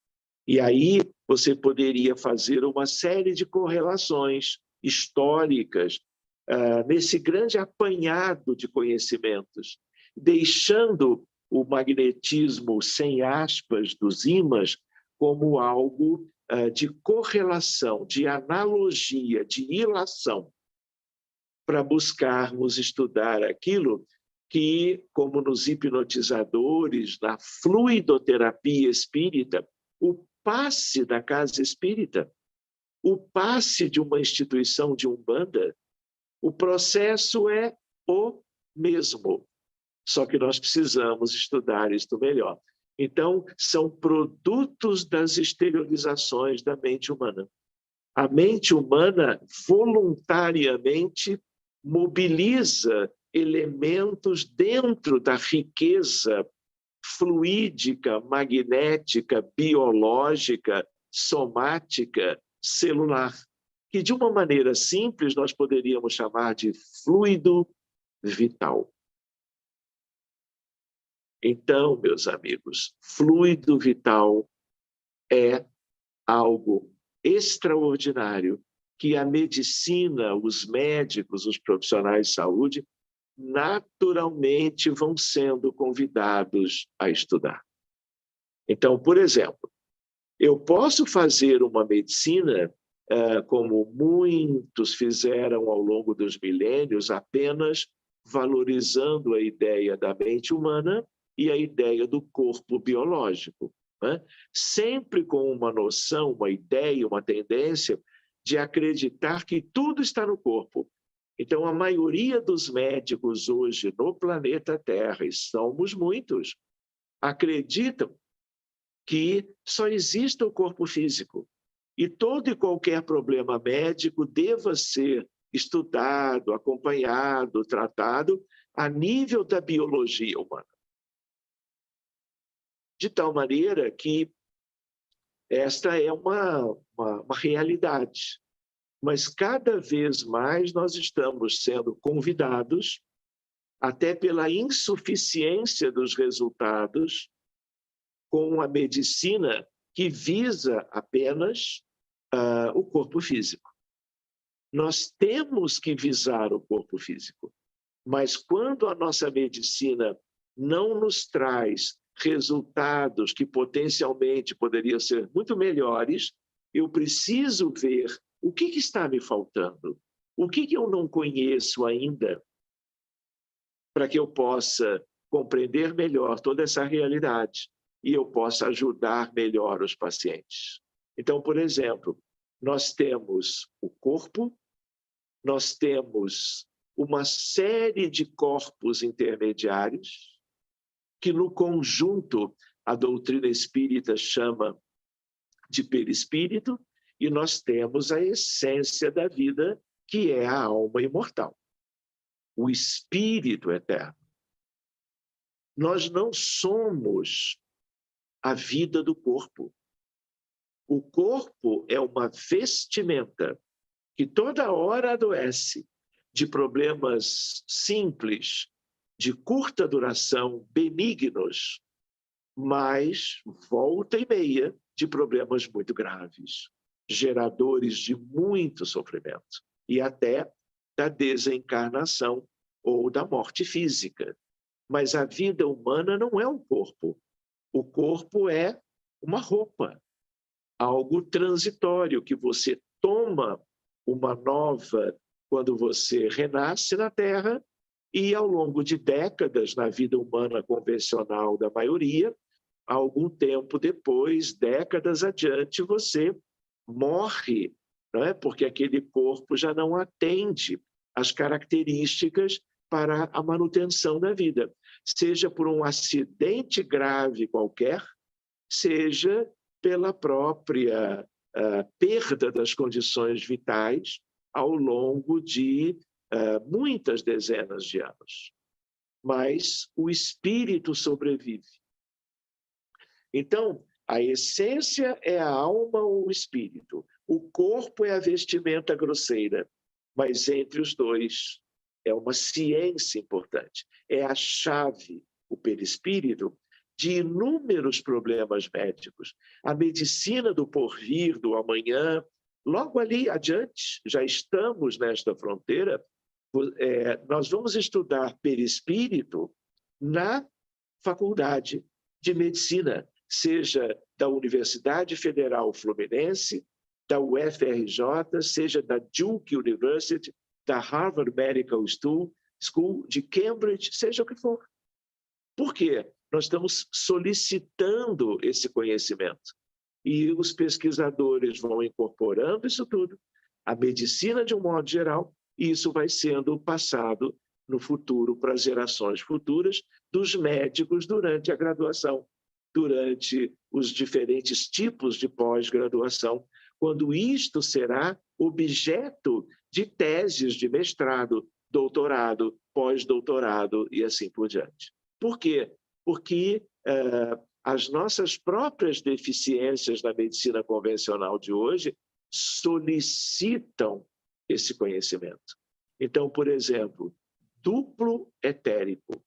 E aí você poderia fazer uma série de correlações históricas nesse grande apanhado de conhecimentos, deixando o magnetismo sem aspas dos ímãs como algo de correlação, de analogia, de ilação, para buscarmos estudar aquilo que, como nos hipnotizadores, na fluidoterapia espírita, o passe da casa espírita, o passe de uma instituição de Umbanda, o processo é o mesmo, só que nós precisamos estudar isto melhor. Então, são produtos das exteriorizações da mente humana. A mente humana voluntariamente mobiliza elementos dentro da riqueza fluídica, magnética, biológica, somática, celular, que de uma maneira simples nós poderíamos chamar de fluido vital. Então, meus amigos, fluido vital é algo extraordinário que a medicina, os médicos, os profissionais de saúde, naturalmente vão sendo convidados a estudar. Então, por exemplo, eu posso fazer uma medicina, como muitos fizeram ao longo dos milênios, apenas valorizando a ideia da mente humana e a ideia do corpo biológico, né? Sempre com uma noção, uma ideia, uma tendência de acreditar que tudo está no corpo. Então, a maioria dos médicos hoje no planeta Terra, e somos muitos, acreditam que só existe o corpo físico e todo e qualquer problema médico deva ser estudado, acompanhado, tratado a nível da biologia humana. De tal maneira que esta é uma realidade. Mas cada vez mais nós estamos sendo convidados, até pela insuficiência dos resultados, com a medicina que visa apenas o corpo físico. Nós temos que visar o corpo físico, mas quando a nossa medicina não nos traz resultados que potencialmente poderiam ser muito melhores, eu preciso ver o que está me faltando, o que eu não conheço ainda, para que eu possa compreender melhor toda essa realidade e eu possa ajudar melhor os pacientes. Então, por exemplo, nós temos o corpo, nós temos uma série de corpos intermediários, que no conjunto a doutrina espírita chama de perispírito, e nós temos a essência da vida, que é a alma imortal, o espírito eterno. Nós não somos a vida do corpo. O corpo é uma vestimenta que toda hora adoece de problemas simples, de curta duração, benignos, mas volta e meia de problemas muito graves, geradores de muito sofrimento e até da desencarnação ou da morte física. Mas a vida humana não é o corpo. O corpo é uma roupa, algo transitório que você toma uma nova quando você renasce na Terra e ao longo de décadas na vida humana convencional da maioria, algum tempo depois, décadas adiante, você morre, não é? Porque aquele corpo já não atende às características para a manutenção da vida, seja por um acidente grave qualquer, seja pela própria perda das condições vitais ao longo de muitas dezenas de anos. Mas o espírito sobrevive. Então, a essência é a alma ou o espírito. O corpo é a vestimenta grosseira, mas entre os dois é uma ciência importante. É a chave, o perispírito, de inúmeros problemas médicos. A medicina do porvir, do amanhã, logo ali adiante, já estamos nesta fronteira, nós vamos estudar perispírito na faculdade de medicina, seja da Universidade Federal Fluminense, da UFRJ, seja da Duke University, da Harvard Medical School, de Cambridge, seja o que for. Por quê? Nós estamos solicitando esse conhecimento. E os pesquisadores vão incorporando isso tudo, a medicina de um modo geral, e isso vai sendo passado no futuro para as gerações futuras dos médicos durante a graduação, durante os diferentes tipos de pós-graduação, quando isto será objeto de teses de mestrado, doutorado, pós-doutorado e assim por diante. Por quê? Porque as nossas próprias deficiências na medicina convencional de hoje solicitam esse conhecimento. Então, por exemplo, duplo etérico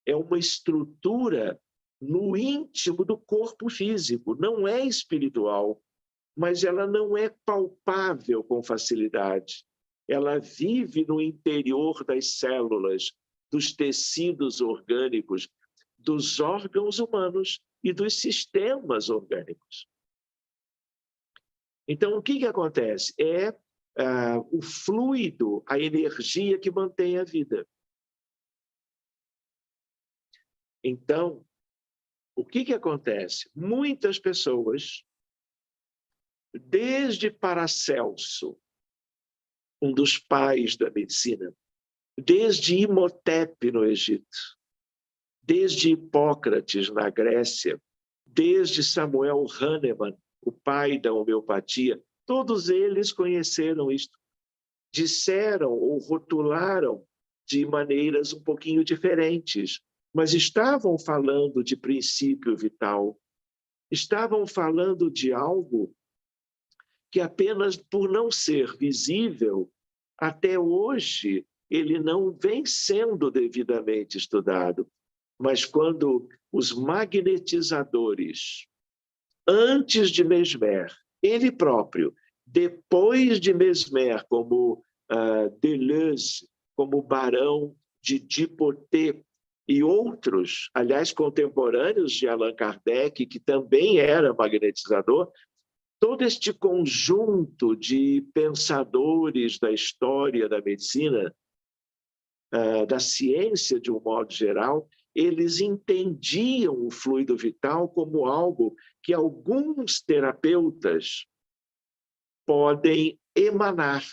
é uma estrutura no íntimo do corpo físico, não é espiritual, mas ela não é palpável com facilidade. Ela vive no interior das células, dos tecidos orgânicos, dos órgãos humanos e dos sistemas orgânicos. Então, o que acontece? É o fluido, a energia que mantém a vida. Então, o que acontece? Muitas pessoas, desde Paracelso, um dos pais da medicina, desde Imhotep no Egito, desde Hipócrates na Grécia, desde Samuel Hahnemann, o pai da homeopatia, todos eles conheceram isto. Disseram ou rotularam de maneiras um pouquinho diferentes, mas estavam falando de princípio vital, estavam falando de algo que apenas por não ser visível, até hoje, ele não vem sendo devidamente estudado. Mas quando os magnetizadores, antes de Mesmer, ele próprio, depois de Mesmer, como Deleuze, como Barão de Dupotet e outros, aliás, contemporâneos de Allan Kardec, que também era magnetizador, todo este conjunto de pensadores da história da medicina, da ciência de um modo geral, eles entendiam o fluido vital como algo que alguns terapeutas podem emanar,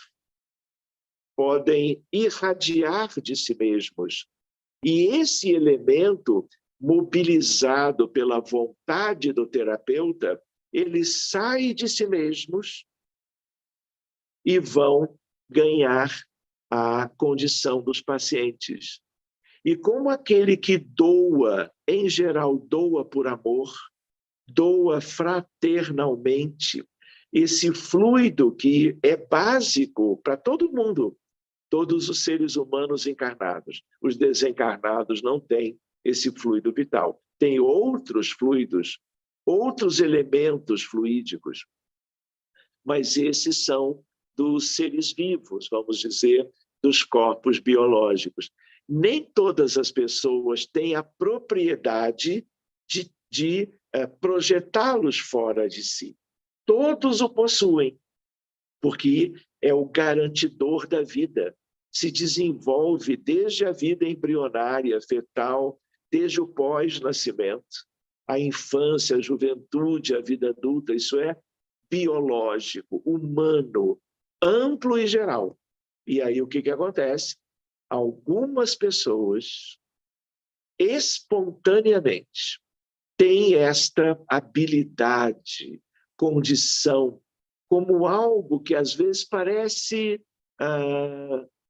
podem irradiar de si mesmos. E esse elemento, mobilizado pela vontade do terapeuta, ele sai de si mesmos e vão ganhar a condição dos pacientes. E como aquele que doa, em geral, doa por amor, doa fraternalmente, esse fluido que é básico para todo mundo, todos os seres humanos encarnados. Os desencarnados não têm esse fluido vital. Tem outros fluidos, outros elementos fluídicos, mas esses são dos seres vivos, vamos dizer, dos corpos biológicos. Nem todas as pessoas têm a propriedade de projetá-los fora de si. Todos o possuem, porque é o garantidor da vida. Se desenvolve desde a vida embrionária, fetal, desde o pós-nascimento, a infância, a juventude, a vida adulta. Isso é biológico, humano, amplo e geral. E aí o que acontece? Algumas pessoas, espontaneamente, têm esta habilidade, condição, como algo que às vezes parece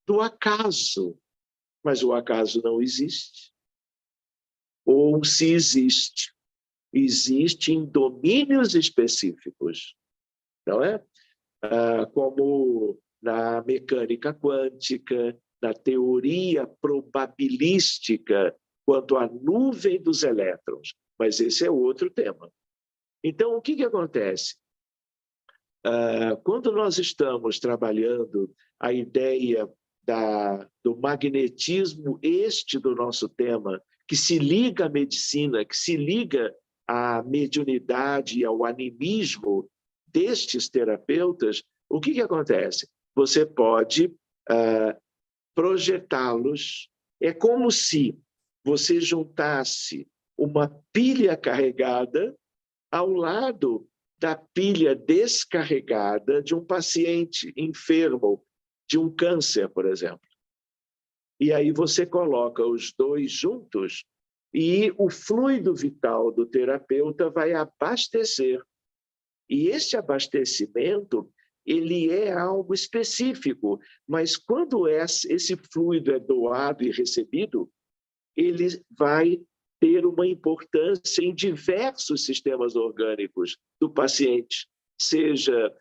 do acaso, mas o acaso não existe. Ou se existe, existe em domínios específicos, não é? Como na mecânica quântica, na teoria probabilística quanto à nuvem dos elétrons. Mas esse é outro tema. Então, o que acontece? Quando nós estamos trabalhando a ideia do magnetismo, este do nosso tema, que se liga à medicina, que se liga à mediunidade e ao animismo destes terapeutas, o que acontece? Você pode projetá-los. É como se você juntasse uma pilha carregada ao lado da pilha descarregada de um paciente enfermo de um câncer, por exemplo. E aí você coloca os dois juntos e o fluido vital do terapeuta vai abastecer. E esse abastecimento, ele é algo específico, mas quando esse fluido é doado e recebido, ele vai ter uma importância em diversos sistemas orgânicos do paciente, seja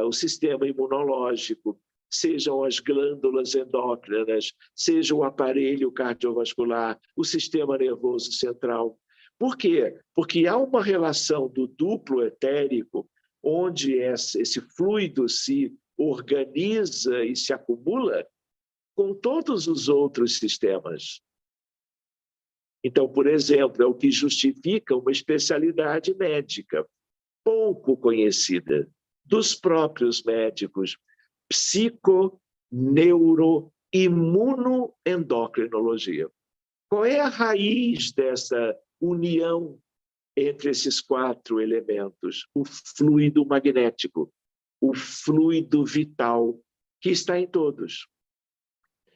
o sistema imunológico, sejam as glândulas endócrinas, seja o aparelho cardiovascular, o sistema nervoso central. Por quê? Porque há uma relação do duplo etérico, onde esse fluido se organiza e se acumula com todos os outros sistemas. Então, por exemplo, é o que justifica uma especialidade médica pouco conhecida dos próprios médicos, psico-neuro-imunoendocrinologia. Qual é a raiz dessa união entre esses quatro elementos? O fluido magnético, o fluido vital, que está em todos.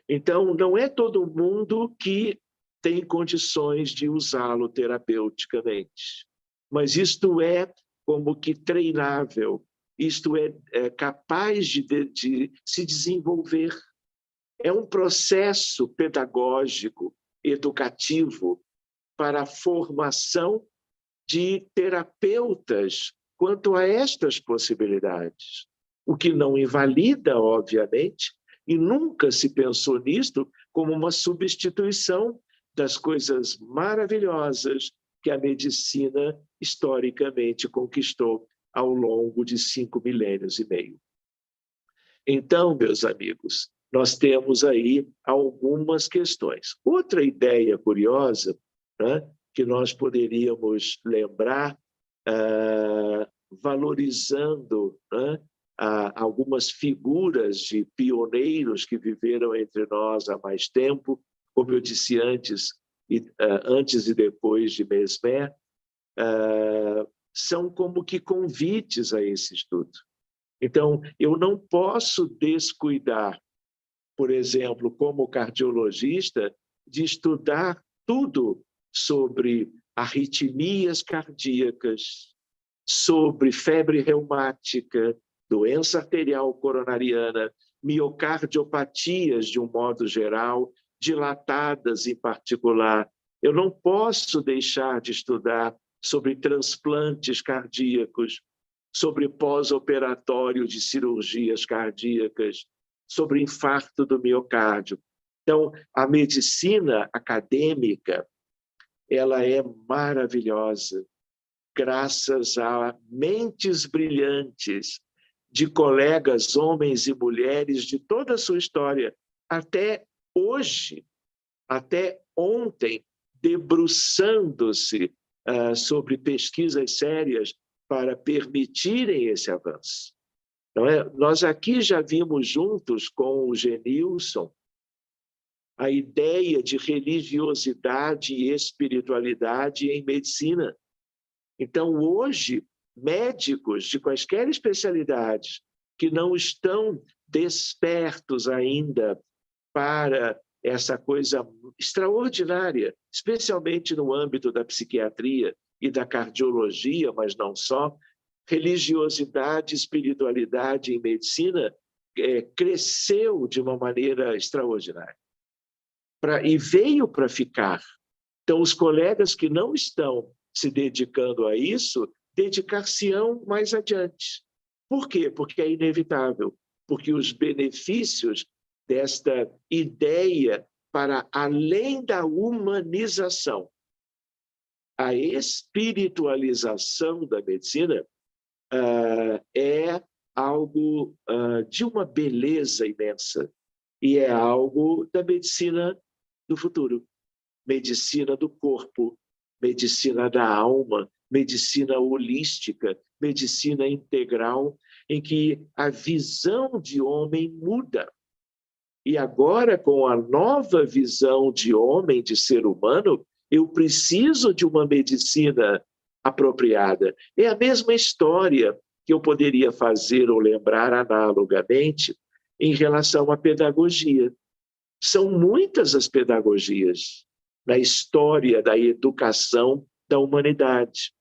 Então, não é todo mundo que tem condições de usá-lo terapeuticamente. Mas isto é como que treinável, isto é capaz de se desenvolver. É um processo pedagógico, educativo, para a formação de terapeutas quanto a estas possibilidades. O que não invalida, obviamente, e nunca se pensou nisto como uma substituição das coisas maravilhosas que a medicina historicamente conquistou ao longo de 5 milênios e meio. Então, meus amigos, nós temos aí algumas questões. Outra ideia curiosa, né, que nós poderíamos lembrar, valorizando, né, algumas figuras de pioneiros que viveram entre nós há mais tempo, como eu disse antes e depois de Mesmer, são como que convites a esse estudo. Então, eu não posso descuidar, por exemplo, como cardiologista, de estudar tudo sobre arritmias cardíacas, sobre febre reumática, doença arterial coronariana, miocardiopatias de um modo geral, dilatadas em particular. Eu não posso deixar de estudar sobre transplantes cardíacos, sobre pós-operatório de cirurgias cardíacas, sobre infarto do miocárdio. Então, a medicina acadêmica, ela é maravilhosa, graças a mentes brilhantes de colegas, homens e mulheres de toda a sua história, até hoje, até ontem, debruçando-se sobre pesquisas sérias para permitirem esse avanço. Não é? Nós aqui já vimos juntos com o Genilson a ideia de religiosidade e espiritualidade em medicina. Então, hoje, médicos de quaisquer especialidades que não estão despertos ainda para essa coisa extraordinária, especialmente no âmbito da psiquiatria e da cardiologia, mas não só, religiosidade, espiritualidade em medicina cresceu de uma maneira extraordinária. E veio para ficar. Então, os colegas que não estão se dedicando a isso, dedicar-se-ão mais adiante. Por quê? Porque é inevitável, porque os benefícios desta ideia para além da humanização, a espiritualização da medicina é algo de uma beleza imensa e é algo da medicina do futuro, medicina do corpo, medicina da alma, medicina holística, medicina integral, em que a visão de homem muda. E agora, com a nova visão de homem, de ser humano, eu preciso de uma medicina apropriada. É a mesma história que eu poderia fazer ou lembrar analogamente em relação à pedagogia. São muitas as pedagogias na história da educação da humanidade.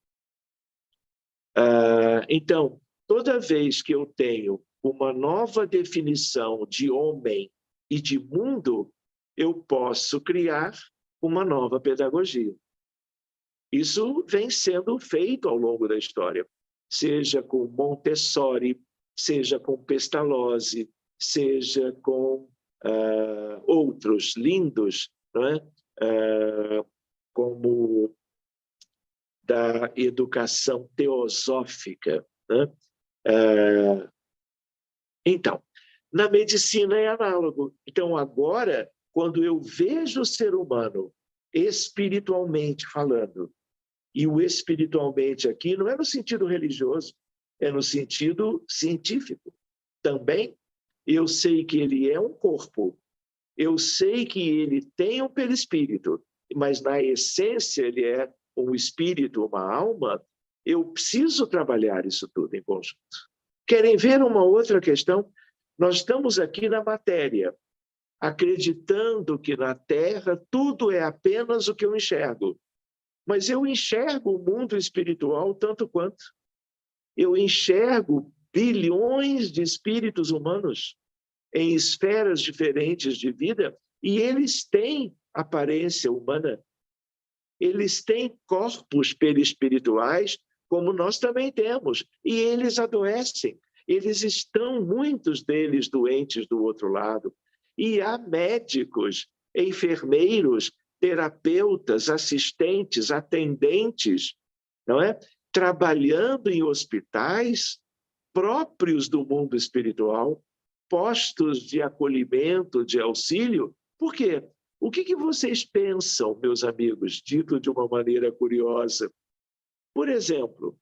Então, toda vez que eu tenho uma nova definição de homem e de mundo, eu posso criar uma nova pedagogia. Isso vem sendo feito ao longo da história, seja com Montessori, seja com Pestalozzi, seja com outros lindos, não é? Como da educação teosófica, né? Então, na medicina é análogo. Então, agora, quando eu vejo o ser humano espiritualmente falando, e o espiritualmente aqui não é no sentido religioso, é no sentido científico. Também, eu sei que ele é um corpo, eu sei que ele tem um perispírito, mas na essência ele é um espírito, uma alma. Eu preciso trabalhar isso tudo em conjunto. Querem ver uma outra questão? Nós estamos aqui na matéria, acreditando que na Terra tudo é apenas o que eu enxergo. Mas eu enxergo o mundo espiritual tanto quanto. Eu enxergo bilhões de espíritos humanos em esferas diferentes de vida e eles têm aparência humana. Eles têm corpos perispirituais, como nós também temos, e eles adoecem. Eles estão, muitos deles, doentes do outro lado. E há médicos, enfermeiros, terapeutas, assistentes, atendentes, não é? Trabalhando em hospitais próprios do mundo espiritual, postos de acolhimento, de auxílio. Por quê? O que vocês pensam, meus amigos, dito de uma maneira curiosa? Por exemplo,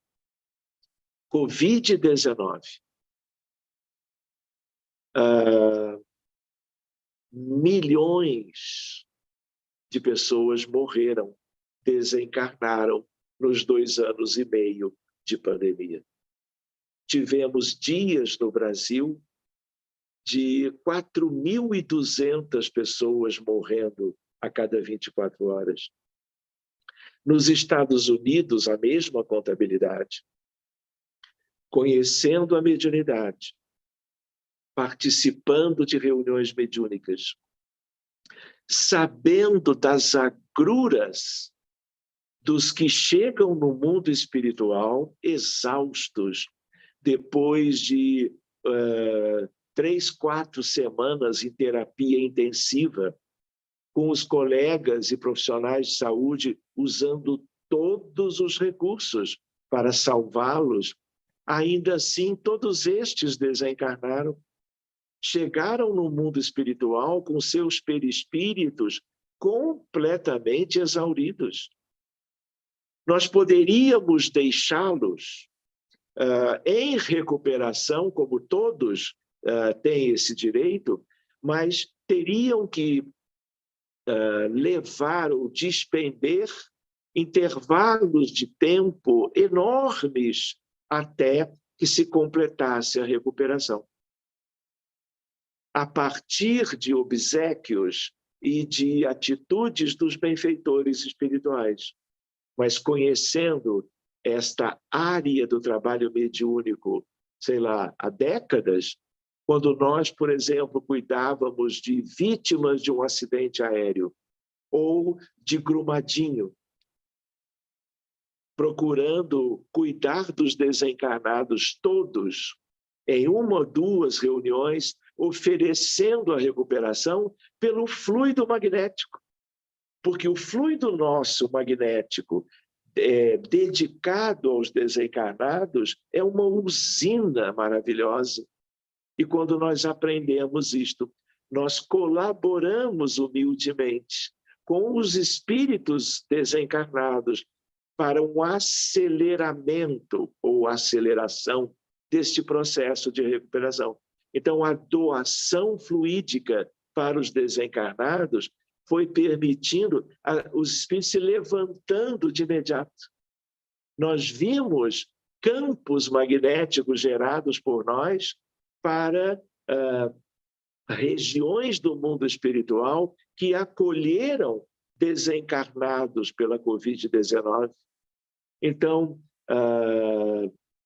Covid-19. Milhões de pessoas morreram, desencarnaram nos 2 anos e meio de pandemia. Tivemos dias no Brasil de 4.200 pessoas morrendo a cada 24 horas. Nos Estados Unidos, a mesma contabilidade. Conhecendo a mediunidade, participando de reuniões mediúnicas, sabendo das agruras dos que chegam no mundo espiritual exaustos, depois de 3, 4 semanas em terapia intensiva, com os colegas e profissionais de saúde usando todos os recursos para salvá-los. Ainda assim, todos estes desencarnaram, chegaram no mundo espiritual com seus perispíritos completamente exauridos. Nós poderíamos deixá-los em recuperação, como todos têm esse direito, mas teriam que levar ou despender intervalos de tempo enormes até que se completasse a recuperação. A partir de obséquios e de atitudes dos benfeitores espirituais, mas conhecendo esta área do trabalho mediúnico, sei lá, há décadas, quando nós, por exemplo, cuidávamos de vítimas de um acidente aéreo ou de Brumadinho, procurando cuidar dos desencarnados todos, em 1 ou 2 reuniões, oferecendo a recuperação pelo fluido magnético. Porque o fluido nosso magnético, dedicado aos desencarnados, é uma usina maravilhosa. E quando nós aprendemos isto, nós colaboramos humildemente com os espíritos desencarnados para um aceleramento ou aceleração deste processo de recuperação. Então, a doação fluídica para os desencarnados foi permitindo os espíritos se levantando de imediato. Nós vimos campos magnéticos gerados por nós para regiões do mundo espiritual que acolheram desencarnados pela Covid-19. Então,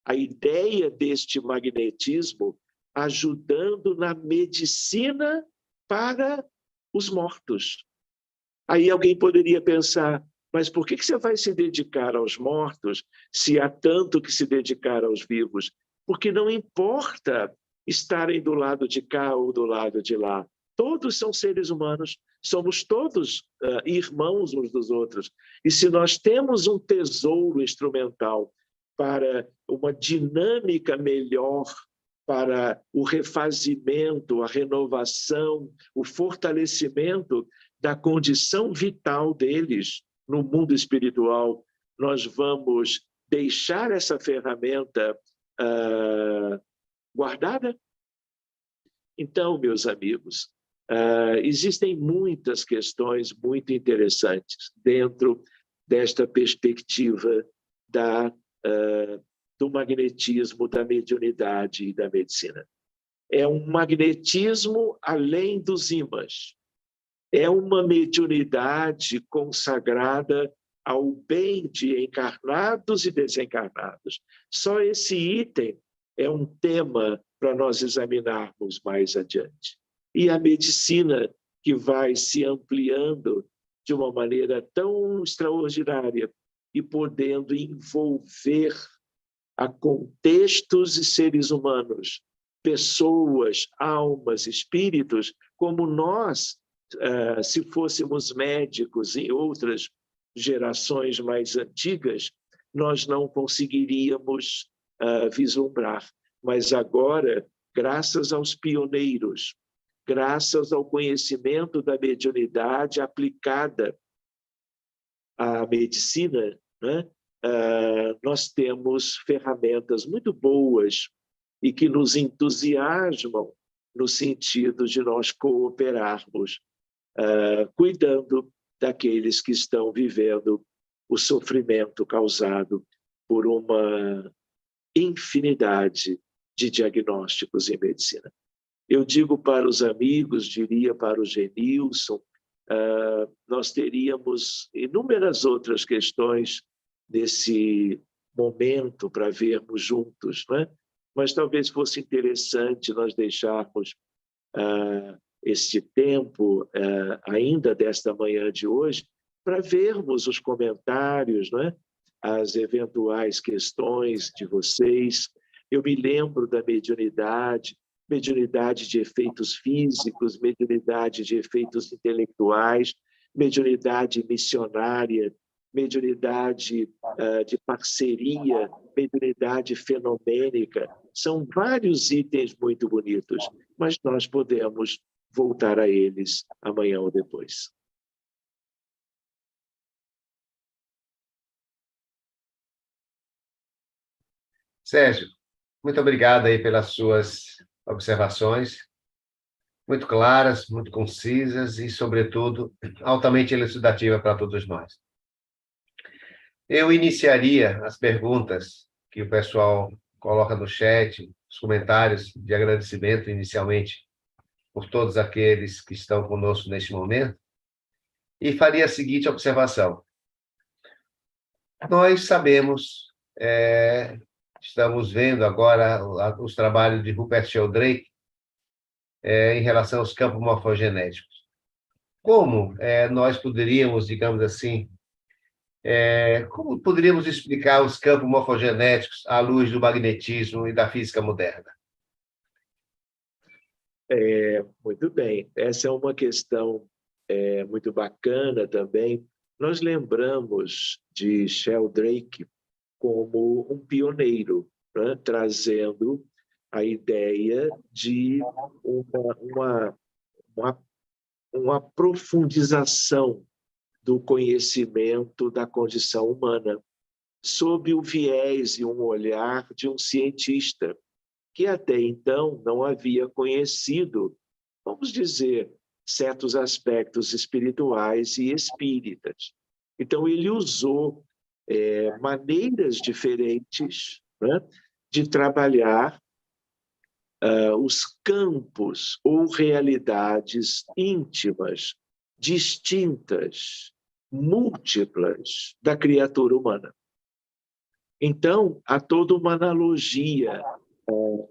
a ideia deste magnetismo ajudando na medicina para os mortos. Aí alguém poderia pensar, mas por que você vai se dedicar aos mortos se há tanto que se dedicar aos vivos? Porque não importa estarem do lado de cá ou do lado de lá. Todos são seres humanos, somos todos irmãos uns dos outros. E se nós temos um tesouro instrumental para uma dinâmica melhor, para o refazimento, a renovação, o fortalecimento da condição vital deles no mundo espiritual, nós vamos deixar essa ferramenta guardada? Então, meus amigos, existem muitas questões muito interessantes dentro desta perspectiva do magnetismo, da mediunidade e da medicina. É um magnetismo além dos ímãs. É uma mediunidade consagrada ao bem de encarnados e desencarnados. Só esse item é um tema para nós examinarmos mais adiante. E a medicina, que vai se ampliando de uma maneira tão extraordinária e podendo envolver a contextos e seres humanos, pessoas, almas, espíritos, como nós se fôssemos médicos em outras gerações mais antigas, nós não conseguiríamos vislumbrar. Mas agora, graças aos pioneiros, graças ao conhecimento da mediunidade aplicada à medicina, né, nós temos ferramentas muito boas e que nos entusiasmam no sentido de nós cooperarmos, cuidando daqueles que estão vivendo o sofrimento causado por uma infinidade de diagnósticos em medicina. Eu digo para os amigos, diria para o Genilson, nós teríamos inúmeras outras questões nesse momento para vermos juntos, não é? Mas talvez fosse interessante nós deixarmos este tempo, ainda desta manhã de hoje, para vermos os comentários, não é? As eventuais questões de vocês. Eu me lembro da mediunidade de efeitos físicos, mediunidade de efeitos intelectuais, mediunidade missionária, mediunidade de parceria, mediunidade fenomênica. São vários itens muito bonitos, mas nós podemos voltar a eles amanhã ou depois. Sérgio, muito obrigado aí pelas suas observações, muito claras, muito concisas e, sobretudo, altamente elucidativa para todos nós. Eu iniciaria as perguntas que o pessoal coloca no chat, os comentários de agradecimento inicialmente por todos aqueles que estão conosco neste momento, e faria a seguinte observação. Nós sabemos, estamos vendo agora os trabalhos de Rupert Sheldrake em relação aos campos morfogenéticos. Como nós poderíamos, digamos assim, como poderíamos explicar os campos morfogenéticos à luz do magnetismo e da física moderna? Muito bem. Essa é uma questão muito bacana também. Nós lembramos de Sheldrake como um pioneiro, né, trazendo a ideia de uma profundização do conhecimento da condição humana, sob o viés e um olhar de um cientista, que até então não havia conhecido, vamos dizer, certos aspectos espirituais e espíritas. Então, ele usou maneiras diferentes, né, de trabalhar os campos ou realidades íntimas, distintas, múltiplas da criatura humana. Então, há toda uma analogia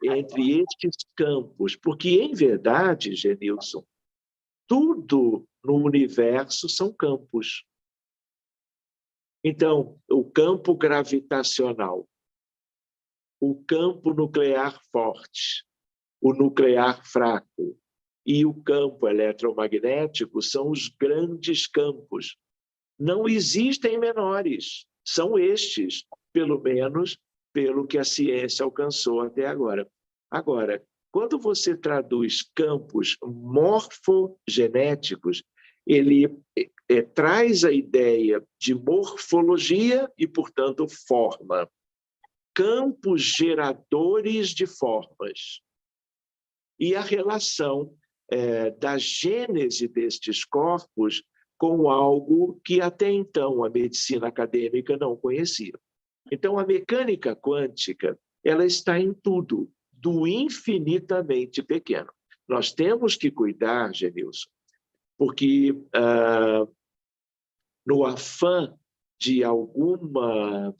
entre estes campos, porque, em verdade, Genilson, tudo no universo são campos. Então, o campo gravitacional, o campo nuclear forte, o nuclear fraco e o campo eletromagnético são os grandes campos. Não existem menores, são estes, pelo menos pelo que a ciência alcançou até agora. Agora, quando você traduz campos morfogenéticos, ele traz a ideia de morfologia e, portanto, forma. Campos geradores de formas. E a relação da gênese destes corpos com algo que até então a medicina acadêmica não conhecia. Então, a mecânica quântica, ela está em tudo, do infinitamente pequeno. Nós temos que cuidar, Genilson, porque no afã de alguma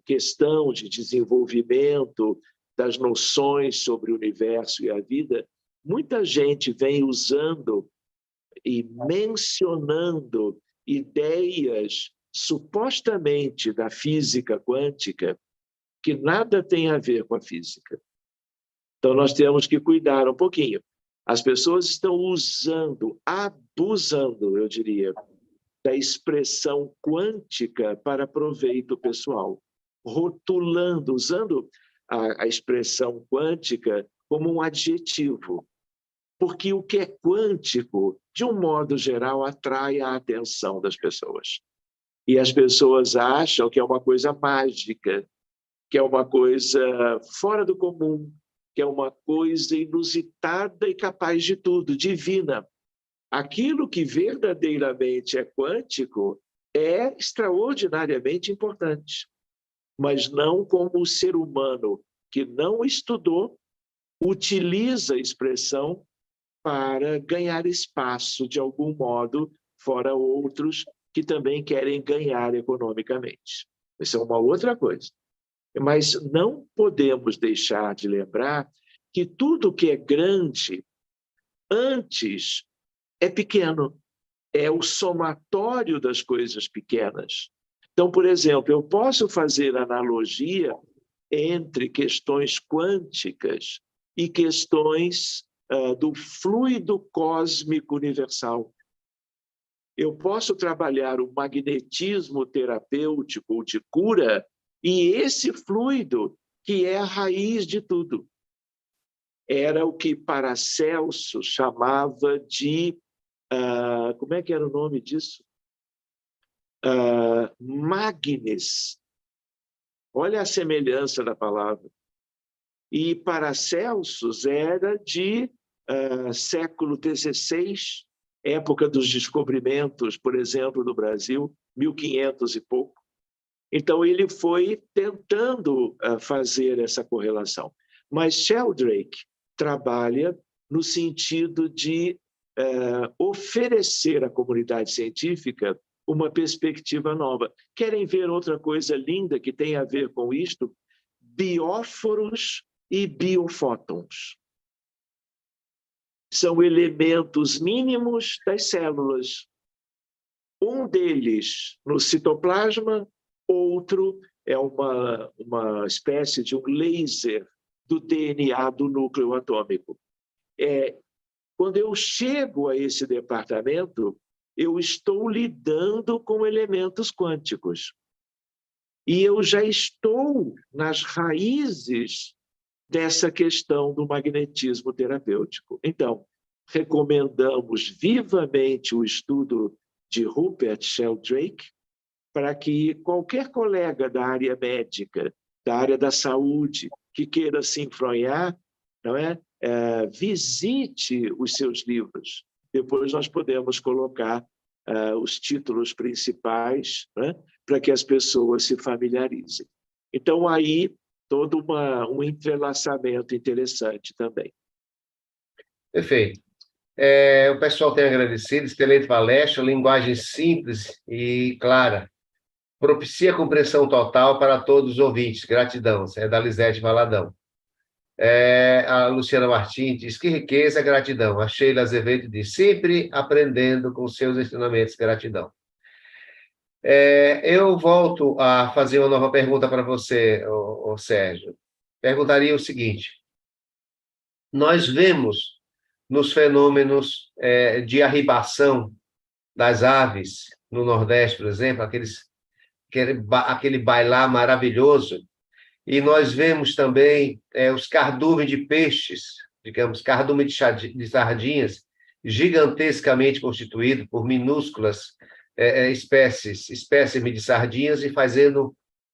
questão de desenvolvimento das noções sobre o universo e a vida, muita gente vem usando e mencionando ideias supostamente da física quântica que nada tem a ver com a física. Então, nós temos que cuidar um pouquinho. As pessoas estão usando, abusando, eu diria, da expressão quântica para proveito pessoal, rotulando, usando a expressão quântica como um adjetivo, porque o que é quântico, de um modo geral, atrai a atenção das pessoas. E as pessoas acham que é uma coisa mágica, que é uma coisa fora do comum, que é uma coisa inusitada e capaz de tudo, divina. Aquilo que verdadeiramente é quântico é extraordinariamente importante, mas não como o ser humano que não estudou utiliza a expressão para ganhar espaço de algum modo, fora outros que também querem ganhar economicamente. Isso é uma outra coisa. Mas não podemos deixar de lembrar que tudo que é grande antes é pequeno, é o somatório das coisas pequenas. Então, por exemplo, eu posso fazer analogia entre questões quânticas e questões do fluido cósmico universal. Eu posso trabalhar o magnetismo terapêutico ou de cura e esse fluido, que é a raiz de tudo. Era o que Paracelso chamava de... como é que era o nome disso? Magnes. Olha a semelhança da palavra. E Paracelsus era de século XVI, época dos descobrimentos, por exemplo, do Brasil, 1500 e pouco. Então, ele foi tentando fazer essa correlação. Mas Sheldrake trabalha no sentido de oferecer à comunidade científica uma perspectiva nova. Querem ver outra coisa linda que tem a ver com isto? Bióforos e biofótons. São elementos mínimos das células. Um deles no citoplasma, outro é uma espécie de um laser do DNA do núcleo atômico. Quando eu chego a esse departamento, eu estou lidando com elementos quânticos. E eu já estou nas raízes dessa questão do magnetismo terapêutico. Então, recomendamos vivamente o estudo de Rupert Sheldrake para que qualquer colega da área médica, da área da saúde, que queira se enfronhar, não é? Visite os seus livros. Depois nós podemos colocar os títulos principais, né? Para que as pessoas se familiarizem. Então, aí, todo um entrelaçamento interessante também. Perfeito. O pessoal tem agradecido, excelente palestra, linguagem simples e clara. Propicia a compreensão total para todos os ouvintes. Gratidão. É da Lisete Valadão. A Luciana Martins diz, que riqueza, gratidão. A Sheila Azevedo diz, sempre aprendendo com seus ensinamentos, gratidão. Eu volto a fazer uma nova pergunta para você, Sérgio. Perguntaria o seguinte, nós vemos nos fenômenos de arribação das aves no Nordeste, por exemplo, aquele bailar maravilhoso, e nós vemos também os cardumes de peixes, digamos, cardume de sardinhas, gigantescamente constituído por minúsculas espécimes de sardinhas e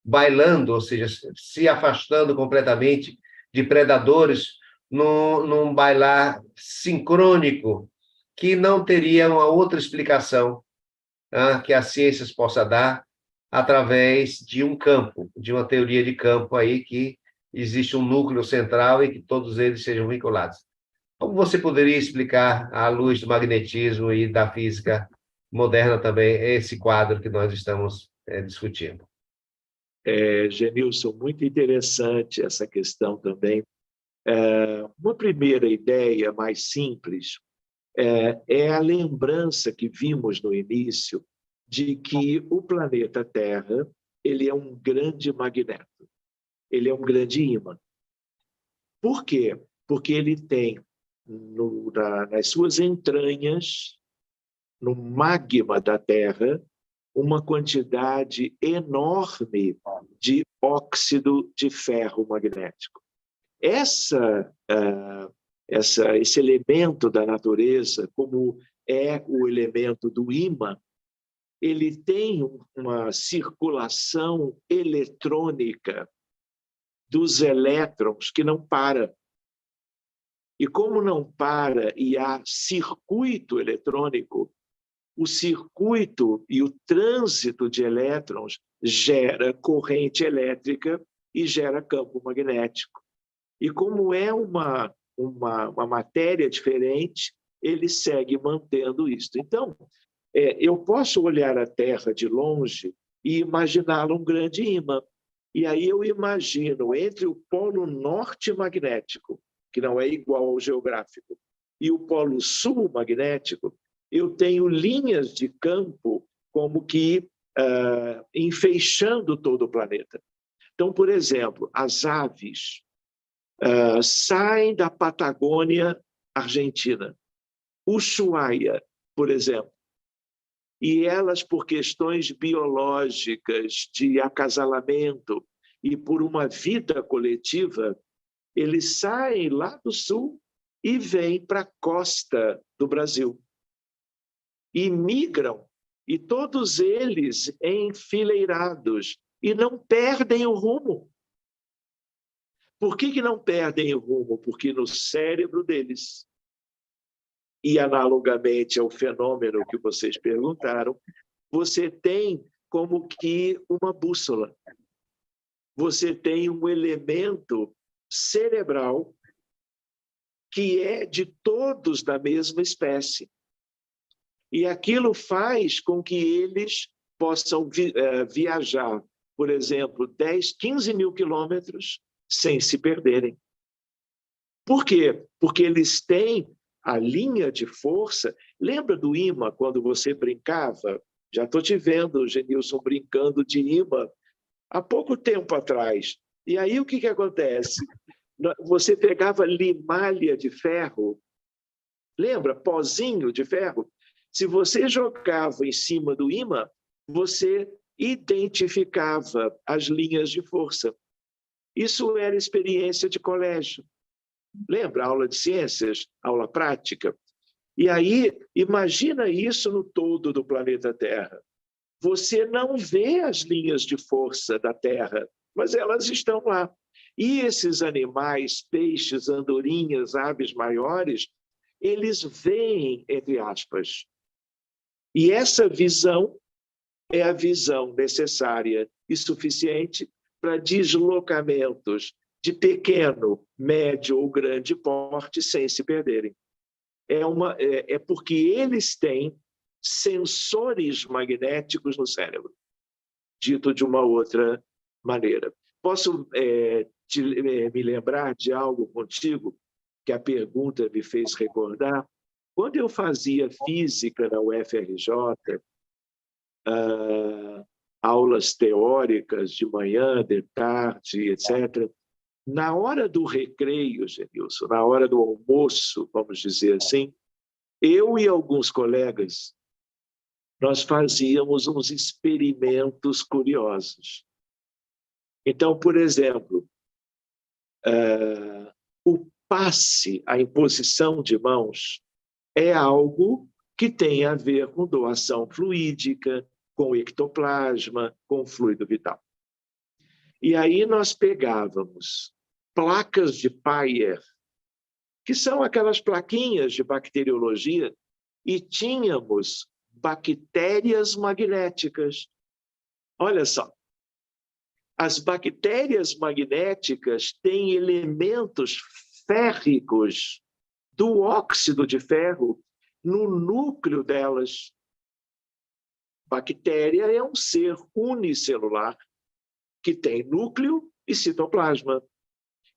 bailando, ou seja, se afastando completamente de predadores num bailar sincrônico, que não teria uma outra explicação que as ciências possam dar através de um campo, de uma teoria de campo aí que existe um núcleo central e que todos eles sejam vinculados. Como você poderia explicar, à luz do magnetismo e da física moderna também, esse quadro que nós estamos discutindo? Genilson, muito interessante essa questão também. Uma primeira ideia mais simples é a lembrança que vimos no início de que o planeta Terra ele é um grande magneto, ele é um grande ímã. Por quê? Porque ele tem nas suas entranhas, no magma da Terra, uma quantidade enorme de óxido de ferro magnético. Esse elemento da natureza, como é o elemento do ímã, ele tem uma circulação eletrônica dos elétrons que não para. E como não para e há circuito eletrônico, o circuito e o trânsito de elétrons gera corrente elétrica e gera campo magnético. E como é uma matéria diferente, ele segue mantendo isso. Então, eu posso olhar a Terra de longe e imaginá-la um grande ímã. E aí eu imagino entre o polo norte magnético, que não é igual ao geográfico, e o polo sul magnético, eu tenho linhas de campo como que enfeixando todo o planeta. Então, por exemplo, as aves saem da Patagônia Argentina, Ushuaia, por exemplo, e elas, por questões biológicas, de acasalamento e por uma vida coletiva, eles saem lá do sul e vêm para a costa do Brasil. E migram, e todos eles enfileirados, e não perdem o rumo. Por que não perdem o rumo? Porque no cérebro deles, e analogamente ao fenômeno que vocês perguntaram, você tem como que uma bússola. Você tem um elemento cerebral que é de todos da mesma espécie. E aquilo faz com que eles possam viajar, por exemplo, 10, 15 mil quilômetros sem se perderem. Por quê? Porque eles têm a linha de força. Lembra do ímã, quando você brincava? Já estou te vendo, Genilson, brincando de ímã há pouco tempo atrás. E aí o que acontece? Você pegava limalha de ferro, lembra? Pozinho de ferro. Se você jogava em cima do ímã, você identificava as linhas de força. Isso era experiência de colégio. Lembra? Aula de ciências, aula prática. E aí, imagina isso no todo do planeta Terra. Você não vê as linhas de força da Terra, mas elas estão lá. E esses animais, peixes, andorinhas, aves maiores, eles veem, entre aspas. E essa visão é a visão necessária e suficiente para deslocamentos de pequeno, médio ou grande porte sem se perderem. É porque eles têm sensores magnéticos no cérebro, dito de uma outra maneira. Posso me lembrar de algo contigo que a pergunta me fez recordar? Quando eu fazia física na UFRJ, aulas teóricas de manhã, de tarde, etc., na hora do recreio, Genilson, na hora do almoço, vamos dizer assim, eu e alguns colegas, nós fazíamos uns experimentos curiosos. Então, por exemplo, o passe, a imposição de mãos, é algo que tem a ver com doação fluídica, com ectoplasma, com fluido vital. E aí nós pegávamos placas de Peyer, que são aquelas plaquinhas de bacteriologia, e tínhamos bactérias magnéticas. Olha só, as bactérias magnéticas têm elementos férricos do óxido de ferro no núcleo delas. Bactéria é um ser unicelular que tem núcleo e citoplasma.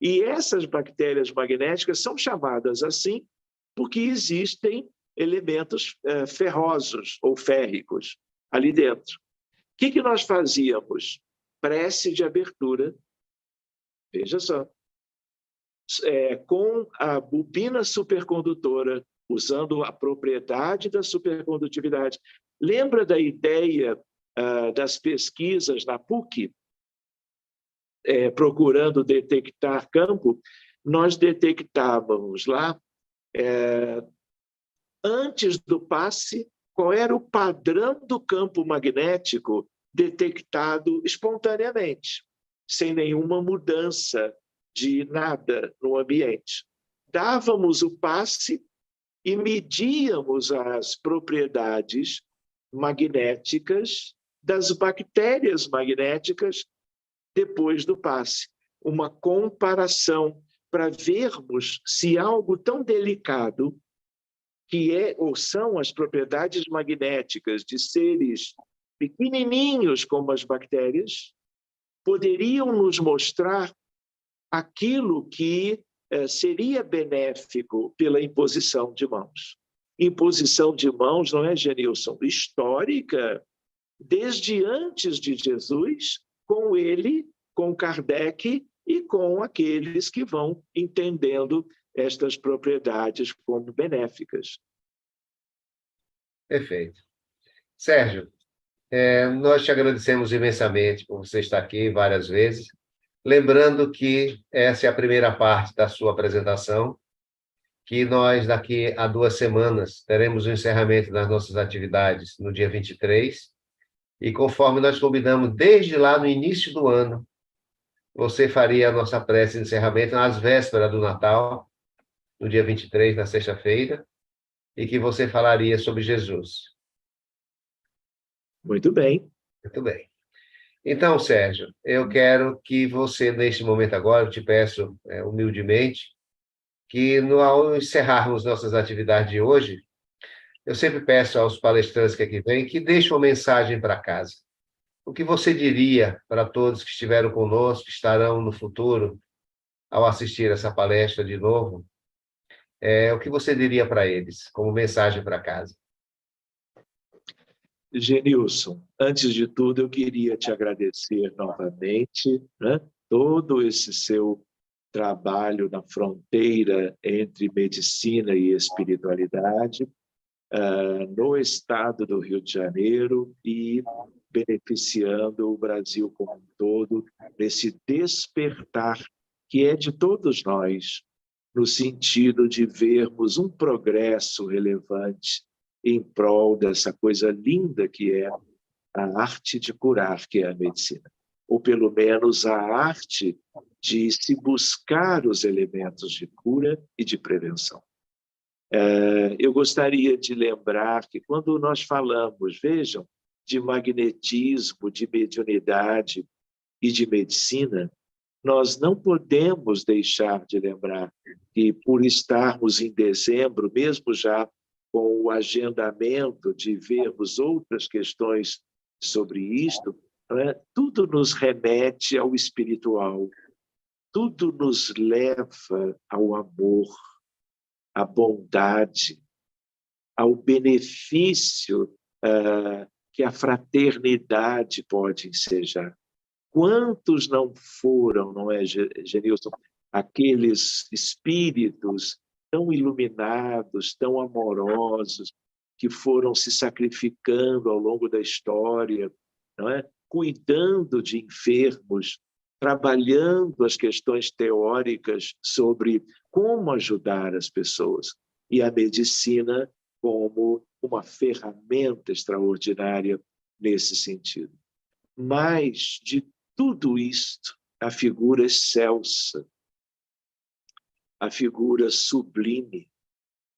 E essas bactérias magnéticas são chamadas assim porque existem elementos ferrosos ou férricos ali dentro. O que nós fazíamos? Prece de abertura. Veja só. com a bobina supercondutora, usando a propriedade da supercondutividade. Lembra da ideia das pesquisas na PUC, procurando detectar campo? Nós detectávamos lá, antes do passe, qual era o padrão do campo magnético detectado espontaneamente, sem nenhuma mudança de nada no ambiente. Dávamos o passe e medíamos as propriedades magnéticas das bactérias magnéticas depois do passe. Uma comparação para vermos se algo tão delicado que ou são as propriedades magnéticas de seres pequenininhos como as bactérias, poderiam nos mostrar aquilo que seria benéfico pela imposição de mãos. Imposição de mãos, não é, Genilson? Histórica, desde antes de Jesus, com ele, com Kardec e com aqueles que vão entendendo estas propriedades como benéficas. Perfeito. Sérgio, nós te agradecemos imensamente por você estar aqui várias vezes. Lembrando que essa é a primeira parte da sua apresentação, que nós, daqui a 2 semanas, teremos o encerramento das nossas atividades no dia 23, e conforme nós combinamos desde lá no início do ano, você faria a nossa prece de encerramento às vésperas do Natal, no dia 23, na sexta-feira, e que você falaria sobre Jesus. Muito bem. Muito bem. Então, Sérgio, eu quero que você, neste momento agora, eu te peço humildemente, que ao encerrarmos nossas atividades de hoje, eu sempre peço aos palestrantes que aqui vêm que deixem uma mensagem para casa. O que você diria para todos que estiveram conosco, que estarão no futuro, ao assistir essa palestra de novo? O que você diria para eles, como mensagem para casa? Genilson, antes de tudo, eu queria te agradecer novamente, né, todo esse seu trabalho na fronteira entre medicina e espiritualidade, no estado do Rio de Janeiro e beneficiando o Brasil como um todo, nesse despertar que é de todos nós, no sentido de vermos um progresso relevante em prol dessa coisa linda que é a arte de curar, que é a medicina. Ou, pelo menos, a arte de se buscar os elementos de cura e de prevenção. Eu gostaria de lembrar que, quando nós falamos, vejam, de magnetismo, de mediunidade e de medicina, nós não podemos deixar de lembrar que, por estarmos em dezembro, mesmo já com o agendamento de vermos outras questões sobre isto, né, tudo nos remete ao espiritual, tudo nos leva ao amor, à bondade, ao benefício que a fraternidade pode ensejar. Quantos não foram, não é, Genilson, aqueles espíritos tão iluminados, tão amorosos, que foram se sacrificando ao longo da história, não é? Cuidando de enfermos, trabalhando as questões teóricas sobre como ajudar as pessoas. E a medicina como uma ferramenta extraordinária nesse sentido. Mas, de tudo isto, a figura excelsa, a figura sublime,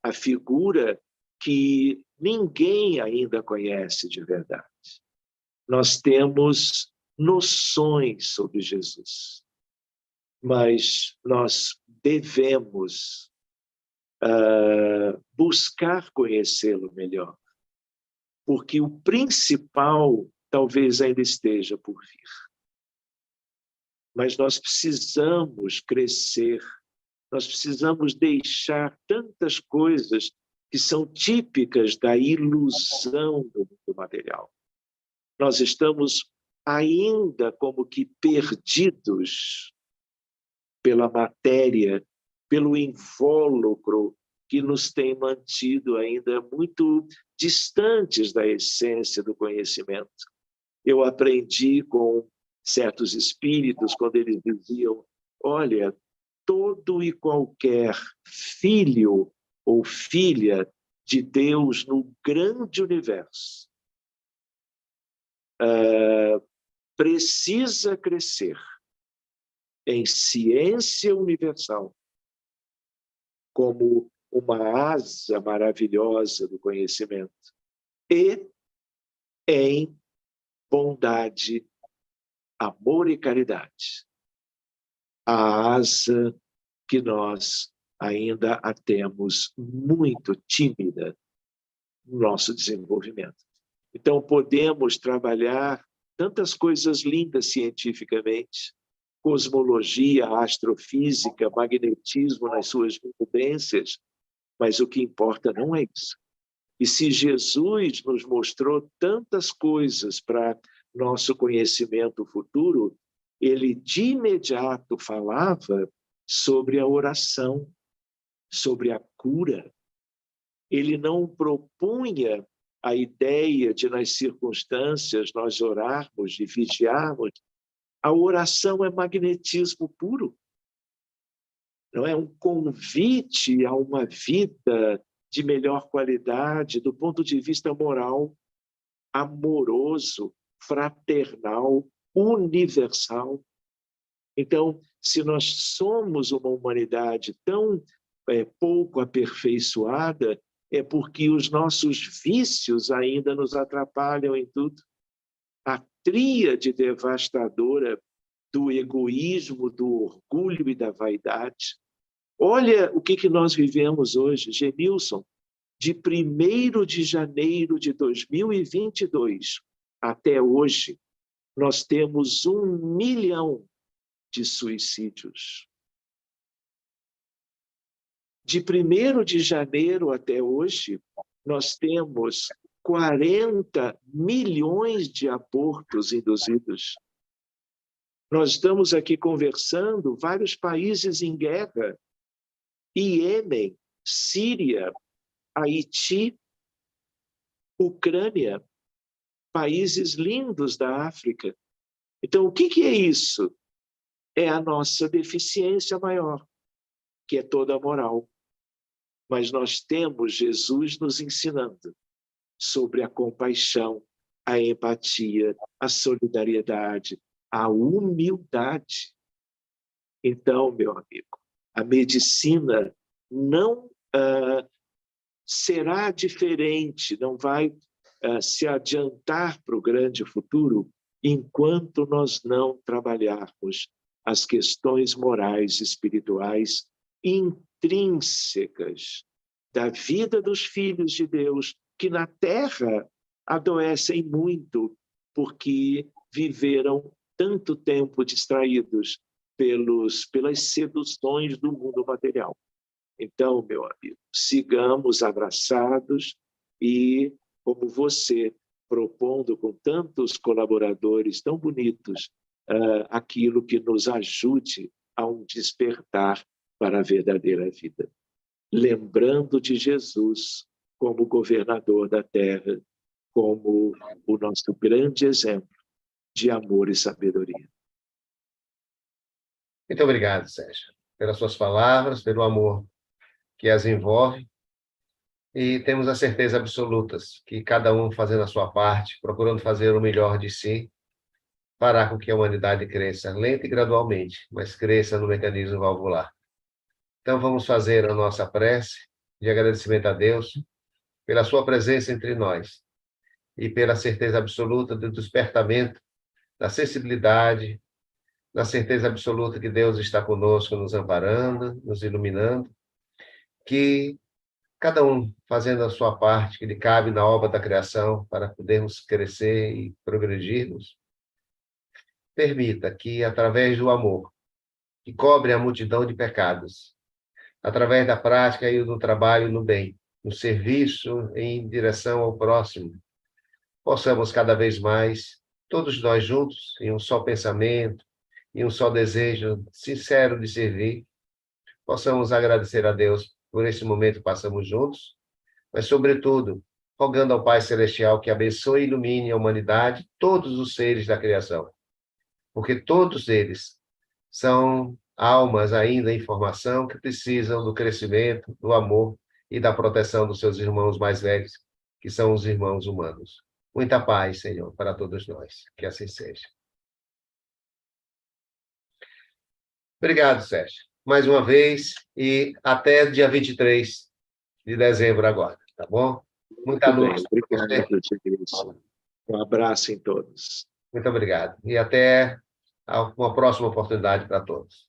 a figura que ninguém ainda conhece de verdade. Nós temos noções sobre Jesus, mas nós devemos buscar conhecê-lo melhor, porque o principal talvez ainda esteja por vir. Mas nós precisamos crescer, nós precisamos deixar tantas coisas que são típicas da ilusão do mundo material. Nós estamos ainda como que perdidos pela matéria pelo invólucro que nos tem mantido ainda muito distantes da essência do conhecimento. Eu aprendi com certos espíritos, quando eles diziam, olha, todo e qualquer filho ou filha de Deus no grande universo precisa crescer em ciência universal como uma asa maravilhosa do conhecimento e em bondade, amor e caridade. A asa que nós ainda a temos muito tímida no nosso desenvolvimento. Então, podemos trabalhar tantas coisas lindas cientificamente, cosmologia, astrofísica, magnetismo nas suas incumbências, mas o que importa não é isso. E se Jesus nos mostrou tantas coisas para nosso conhecimento futuro, ele de imediato falava sobre a oração, sobre a cura. Ele não propunha a ideia de, nas circunstâncias, nós orarmos e vigiarmos. A oração é magnetismo puro. Não é um convite a uma vida de melhor qualidade do ponto de vista moral, amoroso, fraternal, universal. Então, se nós somos uma humanidade tão pouco aperfeiçoada, é porque os nossos vícios ainda nos atrapalham em tudo. A tríade devastadora do egoísmo, do orgulho e da vaidade. Olha o que nós vivemos hoje, Genilson. De 1º de janeiro de 2022 até hoje, nós temos 1 milhão de suicídios. De 1º de janeiro até hoje, nós temos 40 milhões de abortos induzidos. Nós estamos aqui conversando, vários países em guerra, Iêmen, Síria, Haiti, Ucrânia, países lindos da África. Então, o que é isso? É a nossa deficiência maior, que é toda a moral. Mas nós temos Jesus nos ensinando sobre a compaixão, a empatia, a solidariedade, a humildade. Então, meu amigo, a medicina não será diferente, não vai se adiantar para o grande futuro enquanto nós não trabalharmos as questões morais e espirituais intrínsecas da vida dos filhos de Deus, que na Terra adoecem muito porque viveram tanto tempo distraídos pelas seduções do mundo material. Então, meu amigo, sigamos abraçados e, como você, propondo com tantos colaboradores tão bonitos, aquilo que nos ajude a um despertar para a verdadeira vida. Lembrando de Jesus como governador da terra, como o nosso grande exemplo de amor e sabedoria. Muito obrigado, Sérgio, pelas suas palavras, pelo amor que as envolve. E temos a certeza absoluta que cada um fazendo a sua parte, procurando fazer o melhor de si, fará com que a humanidade cresça, lenta e gradualmente, mas cresça no mecanismo valvular. Então vamos fazer a nossa prece de agradecimento a Deus pela sua presença entre nós e pela certeza absoluta do despertamento, da sensibilidade, da certeza absoluta que Deus está conosco, nos amparando, nos iluminando, que cada um fazendo a sua parte que lhe cabe na obra da criação para podermos crescer e progredirmos, permita que, através do amor, que cobre a multidão de pecados, através da prática e do trabalho no bem, no serviço em direção ao próximo, possamos cada vez mais, todos nós juntos, em um só pensamento, em um só desejo sincero de servir, possamos agradecer a Deus por esse momento que passamos juntos, mas, sobretudo, rogando ao Pai Celestial que abençoe e ilumine a humanidade, todos os seres da criação, porque todos eles são almas ainda em formação que precisam do crescimento, do amor e da proteção dos seus irmãos mais velhos, que são os irmãos humanos. Muita paz, Senhor, para todos nós. Que assim seja. Obrigado, Sérgio. Mais uma vez, e até dia 23 de dezembro agora, tá bom? Muita Muito bem, luz. obrigado, Tigres. Um abraço em todos. Muito obrigado. E até uma próxima oportunidade para todos.